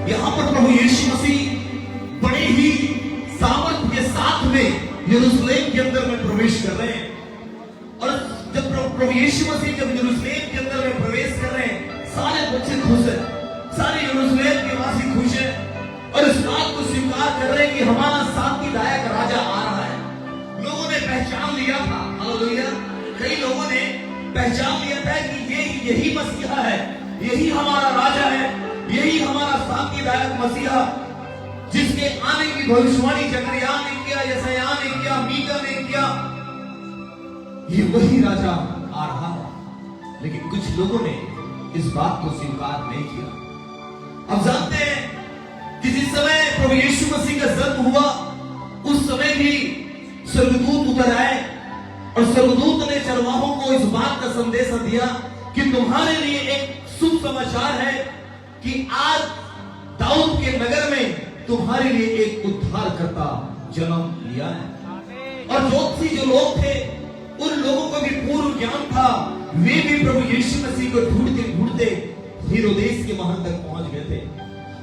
यहां पर प्रभु यीशु मसीह बड़े ही सामर्थ के साथ में यरूशलेम के अंदर में प्रवेश कर रहे हैं। और जब प्रभु यीशु मसीह जब यरूशलेम के अंदर में प्रवेश कर रहे हैं, सारे बच्चे खुश हैं, सारे यरूशलेम के वासी खुश हैं और इस बात को स्वीकार कर रहे हैं कि हमारा शांतिदायक राजा आ रहा है। लोगों ने पहचान लिया था, हालेलुया, कई लोगों ने पहचान लिया था कि यही मसीहा है, यही हमारा राजा है, यही हमारा शांतिदायक मसीहा, जिसके आने की भविष्यवाणी जकरिया ने किया, यशायाह ने किया, मीका ने किया, ये वही राजा आ रहा है। लेकिन कुछ लोगों ने इस बात को स्वीकार नहीं किया। अब जानते हैं कि जिस समय प्रभु यीशु मसीह का जन्म हुआ, उस समय भी स्वर्गदूत उतर आए और स्वर्गदूत ने चरवाहों को इस बात का संदेश दिया कि तुम्हारे लिए एक शुभ समाचार है कि आज दाऊद के नगर में तुम्हारे लिए एक उद्धारकर्ता जन्म लिया है। और ज्योतिषी जो लोग थे, उन लोगों को भी पूर्व ज्ञान था, वे भी प्रभु यीशु मसीह को ढूंढते ढूंढते हेरोदेस के महल तक पहुंच गए थे।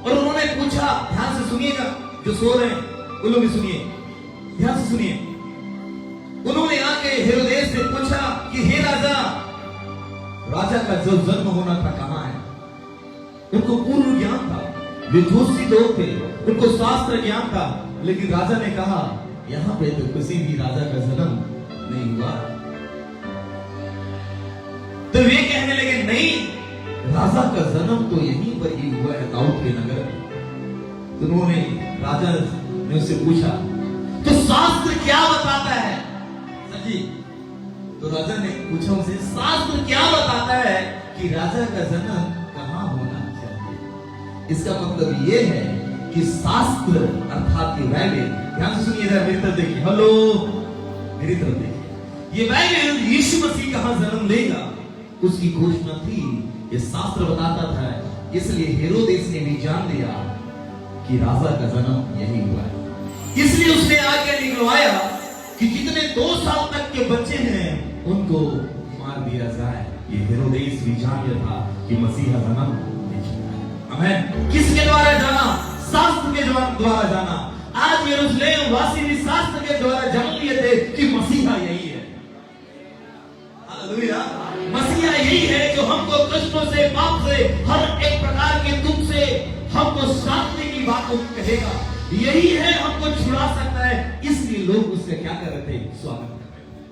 और उन्होंने पूछा, ध्यान से सुनिएगा, जो सो रहे हैं उन लोग भी सुनिए, ध्यान से सुनिए। उन्होंने आके हेरोदेस से पूछा कि हे राजा, राजा का जो जन्म होना था कहां है? उनको पूर्व ज्ञान था, वे ज्योतिषी लोग थे, उनको शास्त्र ज्ञान था, लेकिन राजा ने कहा यहां पे तो किसी भी राजा का जन्म नहीं हुआ। तो वे कहने लगे नहीं, राजा का जन्म तो यहीं पर ही हुआ है, दाऊद के नगर में। तो उन्होंने राजा ने उससे पूछा, तो शास्त्र क्या बताता है? सही। तो राजा ने पूछा उनसे, शास्त्र क्या बताता है कि राजा का जन्म कहां होना चाहिए? इसका मतलब यह है कि शास्त्र अर्थात ये बाइबल, ध्यान से सुनिए, मेरी तरफ देखिए, हेलो, मेरी तरफ देखिए, ये बाइबल यीशु मसीह कहां जन्म लेगा उसकी घोषणा थी, ये शास्त्र बताता था। इसलिए हेरोदेस ने भी जान लिया कि राजा का जन्म यही हुआ है। इसलिए उसने आगे निकलवाया कि जितने 2 साल तक के बच्चे हैं उनको मार दिया जाए। ये हेरोदेस भी जान लिया था कि मसीहा जन्म नहीं चुका है। आमीन। किसके द्वारा जाना? शास्त्र के द्वारा जाना। आज यरूशलेम वासी भी शास्त्र के द्वारा जान लिए थे कि मसीहा यही है। हालेलुया। मसीहा यही है जो हमको कष्टों से, पाप से, हर एक प्रकार के दुख से हमको शांति की बात कहेगा। यही है, हमको छुड़ा सकता है। इसलिए लोग उसका क्या कर रहे थे? स्वागत कर रहे थे।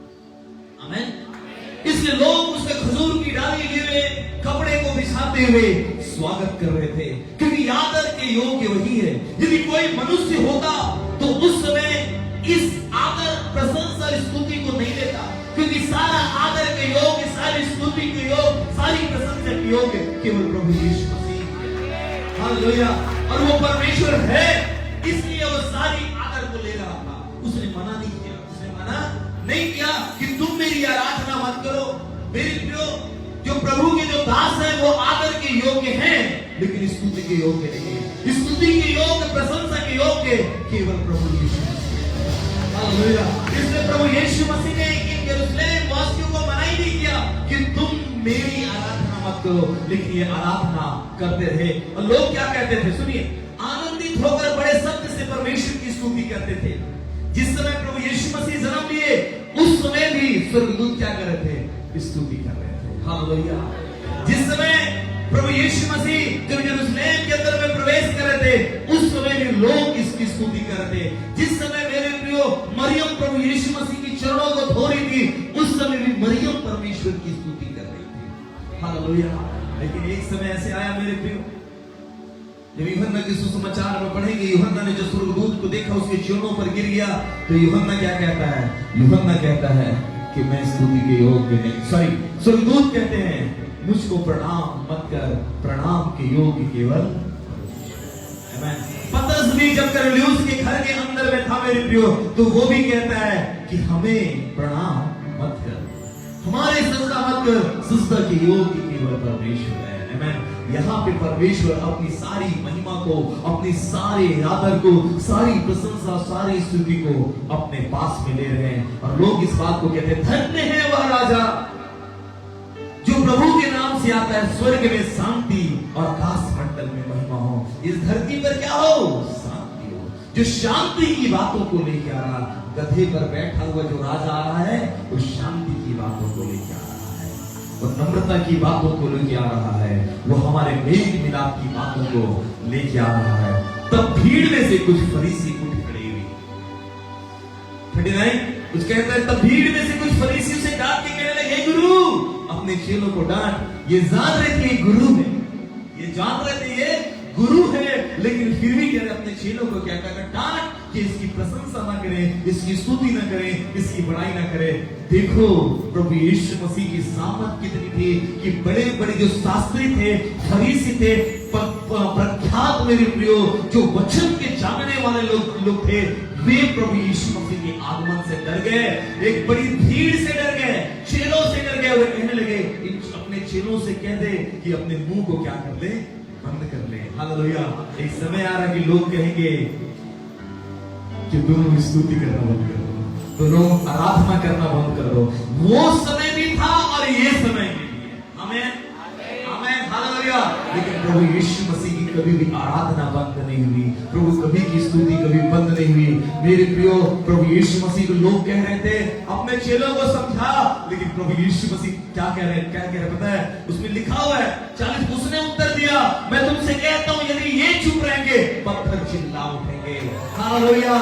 आमीन। इसलिए लोग उसके खजूर की डाली लिए हुए, कपड़े को बिछाते हुए स्वागत कर रहे थे, क्योंकि आदर के योग्य वही है। यदि कोई मनुष्य होता तो उस समय इस आदर, प्रशंसा, स्तुति को नहीं लेता, क्योंकि सारा आदर के योग्य, सारी स्तुति के योग्य, सारी प्रशंसा के योग्य केवल प्रभु यीशु मसीह। हालेलुया। और वो परमेश्वर है, इसलिए वो सारी आदर को ले रहा था। उसने मना नहीं किया, उसने मना नहीं किया कि तुम मेरी आराधना मत करो। मेरे प्रियो, जो प्रभु के जो दास हैं वो आदर के योग्य हैं, लेकिन स्तुति के योग्य नहीं है। स्तुति के योग्य, प्रशंसा के योग्य केवल प्रभु यीशु मसीह। हालेलुया। इसलिए प्रभु यीशु मसीह ने यरूशलेम वासियों को मना ही नहीं किया कि तुम मेरी आराधना मत करो, लेकिन ये आराधना करते थे। और लोग क्या कहते थे? सुनिए, आनंदित होकर बड़े शब्द से परमेश्वर की स्तुति करते थे। जिस समय प्रभु यीशु मसीह जन्म लिए, उस समय भी स्वर्गदूत क्या कर रहे थे? स्तुति कर रहे थे। हालेलुया। जिस समय प्रभु यीशु मसीह जब यरूशलेम के अंदर में प्रवेश कर रहे थे, उस समय भी लोग इसकी स्तुति कर रहे थे। जिस समय मेरे प्रियो मरियम प्रभु यीशु मसीह की चरणों को धो रही थी, उस समय भी मरियम परमेश्वर की स्तुति कर रही थी। हालेलुया। लेकिन एक समय ऐसे आया मेरे प्रियो, जब यूहन्ना के सुसमाचार में पढ़ेंगे, यूहन्ना ने जो स्वर्गदूत को देखा उसके चरणों पर गिर गया, तो यूहन्ना क्या कहता है? यूहन्ना कहता है कि मैं स्तुति के योग्य नहीं, सॉरी, स्वर्गदूत कहते हैं मुझको प्रणाम मत कर, प्रणाम के योग्य केवल। पतरस भी जब करनेलियुस के घर के अंदर में था मेरे प्रियो, तो वो भी कहता है कि हमें प्रणाम मत कर, हमारे सजदा मत कर, सजदा के योग्य केवल परमेश्वर है। आमीन। यहाँ पे परमेश्वर अपनी सारी महिमा को, अपनी सारे आदर को, सारी प्रशंसा, सारी स्तुति को अपने पास में ले रहे हैं। और लोग इस बात को कहते हैं, धन्य है वह राजा जो प्रभु के नाम से आता है, स्वर्ग में शांति और आकाश मंडल में महिमा हो। इस धरती पर क्या हो? शांति हो। जो शांति की बातों को लेके आ रहा, गधे पर बैठा हुआ जो राजा आ रहा है, वो शांति की बातों को लेके आ रहा है, वो नम्रता की बातों को लेके आ रहा है, वो हमारे मेल मिलाप की बातों को लेके आ रहा है। तब भीड़ में से कुछ फरीसी उठ खड़े हुए। 39 कुछ कहता है, तब भीड़ में से कुछ फरीसी उसे डांट के कहने लगे, गुरु, अपने चेलों को डांट। ये जान रहे थे ये गुरु है, ये जान रहे थे ये गुरु है, लेकिन फिर भी कह रहे अपने चेलों को क्या कहकर डांट कि इसकी प्रशंसा ना करें, इसकी स्तुति ना करें, इसकी बड़ाई ना करें। देखो प्रभु यीशु मसीह की सामर्थ कितनी थी कि बड़े बड़े जो शास्त्री थे, फरीसी थे, प्रख्यात मेरे प्रियो जो वचन के जानने वाले लोग थे, वे प्रभु यीशु मसीह के आगमन से डर गए, एक बड़ी भीड़ से डर गए, चेलों से डर गए। वे कहने लगे, अपने चेलों से कह दे कि अपने मुंह को क्या कर ले, बंद कर ले। हालेलुया। एक समय आ रहा कि लोग कहेंगे कि दोनों स्तुति करना बंद कर दो, दोनों आराधना करना बंद कर दो। वो समय भी था और ये समय भी है। आमीन, आमीन, हालेलुया। लेकिन प्रभु यीशु मसीह की कभी भी आराधना बंद नहीं हुई, प्रभु कभी की स्तुति कभी बंद नहीं हुई। मेरे प्रियो, प्रभु यीशु मसीह को लोग कह रहे थे अपने चेलों को समझा, लेकिन प्रभु यीशु मसीह क्या कह रहे पता है? उसमें लिखा हुआ है 40, उसने उत्तर दिया, मैं तुमसे कहता हूं यदि ये चुप रहेंगे पत्थर चिल्ला उठेंगे। हालेलुया।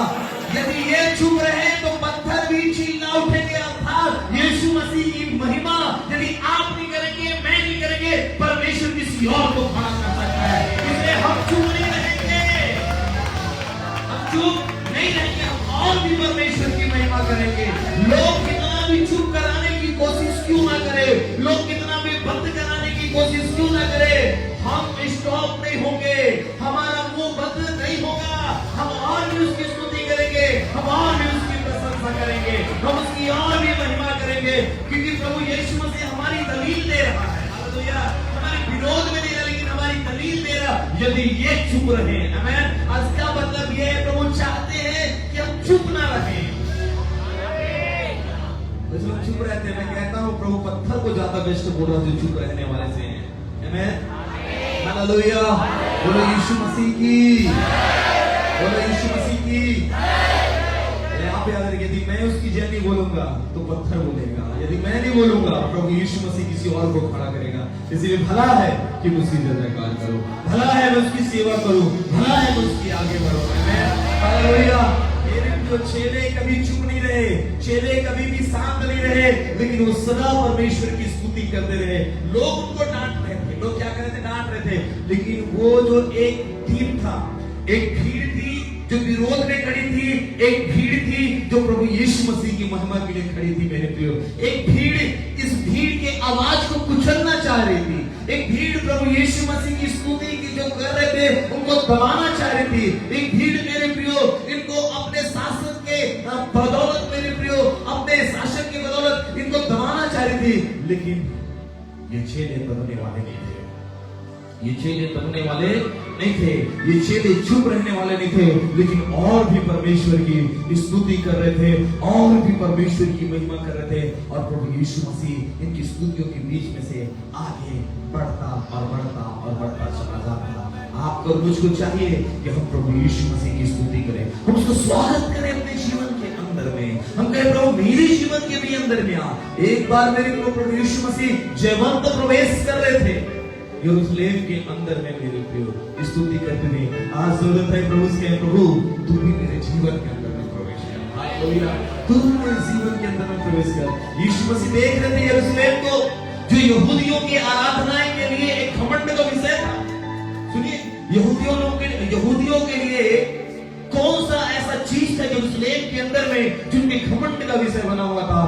यदि ये चुप रहे तो पत्थर भी चिल्ला उठेंगे। अर्थात यीशु मसीह की महिमा यदि आप नहीं करेंगे, मैं नहीं करेंगे, परमेश्वर किसी और को खड़ा कर सकता है। इसलिए हम चुप नहीं रहेंगे, हम चुप नहीं रहेंगे, हम और भी परमेश्वर की महिमा करेंगे। लोग कितना भी चुप कराने की कोशिश क्यों ना करे, लोग कितना भी बंद कराने की कोशिश क्यों ना करे, हम स्टॉप नहीं होंगे, हमारा मुंह बंद नहीं होगा। हम और भी उसकी स्तुति करेंगे, हम और भी उसकी प्रशंसा करेंगे, हम उसकी और भी महिमा करेंगे, क्योंकि प्रभु यीशु मसीह हमारी दलील दे रहा है। हालेलुया। हमारे विरोध में नहीं रहा, लेकिन हमारी दलील दे रहा। यदि ये चुप रहे, आमीन, आज का मतलब ये है प्रभु चाहते हैं कि हम चुप ना रहें। लोग चुप रहते हैं, मैं कहता हूँ प्रभु पत्थर को ज्यादा बेस्ट बोल रहा है जो चुप रहने वाले से हैं। आमीन, हालेलुया। बोलो यीशु मसीह की, बोलो यीशु मसीह की। यहाँ पे अगर यदि मैं उसकी जय नहीं बोलूंगा तो पत्थर बोलेगा, यदि मैं नहीं बोलूंगा प्रभु यीशु मसीह किसी और को खड़ा करेगा। इसलिए भला है कि मैं उसकी जयकार करूं, भला है मैं उसकी सेवा करूं, भला है मैं उसकी आगे बढ़ूं। हालेलुया। जो चेले कभी चुप नहीं रहे, चेले कभी भी शांत नहीं रहे, लेकिन वो सदा परमेश्वर की स्तुति करते रहे। लोग उनको डांट रहे थे, लोग क्या कर रहे थे, डांट रहे थे, लेकिन वो जो एक टीम था, एक भीड़ थी जो विरोध में खड़ी थी, एक भीड़ थी जो प्रभु यीशु मसीह की महिमा के लिए खड़ी थी। मेरे प्रियो, एक भीड़ इस भीड़ के आवाज को कुचलना चाह रही थी, एक भीड़ प्रभु यीशु मसीह की स्तुति की जो कर रहे थे उनको दबाना चाह रही थी। एक भीड़ मेरे प्रियो इनको अपने शासन के बदौलत, मेरे प्रियो अपने शासन की बदौलत इनको दबाना चाह रही थी। लेकिन ये चेले दबने वाले नहीं थे, ये चेले दबने वाले नहीं थे, ये चेले चुप रहने वाले नहीं थे, लेकिन और भी परमेश्वर की स्तुति कर रहे थे, और भी परमेश्वर की महिमा कर रहे थे। और प्रभु यीशु मसीह इनकी स्तुतियों के बीच में से आगे बढ़ता और बढ़ता और बढ़ता चला जाता। आपको और मुझको चाहिए कि हम प्रभु यीशु मसीह की स्तुति करें, हम उसको स्वागत करें अपने जीवन के अंदर में। हम कहें प्रभु मेरे जीवन के भी अंदर में आ। एक बार मेरे प्रभु यीशु मसीह जयवंत प्रवेश कर रहे थे यरूशलेम के अंदर में। मेरे प्रियो स्तुति करते थे, आज जरूरत है प्रभु से, प्रभु तू भी मेरे जीवन के अंदर में प्रवेश कर। हालेलुया। तू मेरे जीवन के अंदर में प्रवेश कर। यीशु मसीह देख रहे थे यरूशलेम को, जो यहूदियों की आराधनाएं के लिए एक घमंड का विषय था। सुनिए, यहूदियों के लिए कौन सा ऐसा चीज था यरूशलेम के अंदर में जिनके घमंड का विषय बना हुआ था?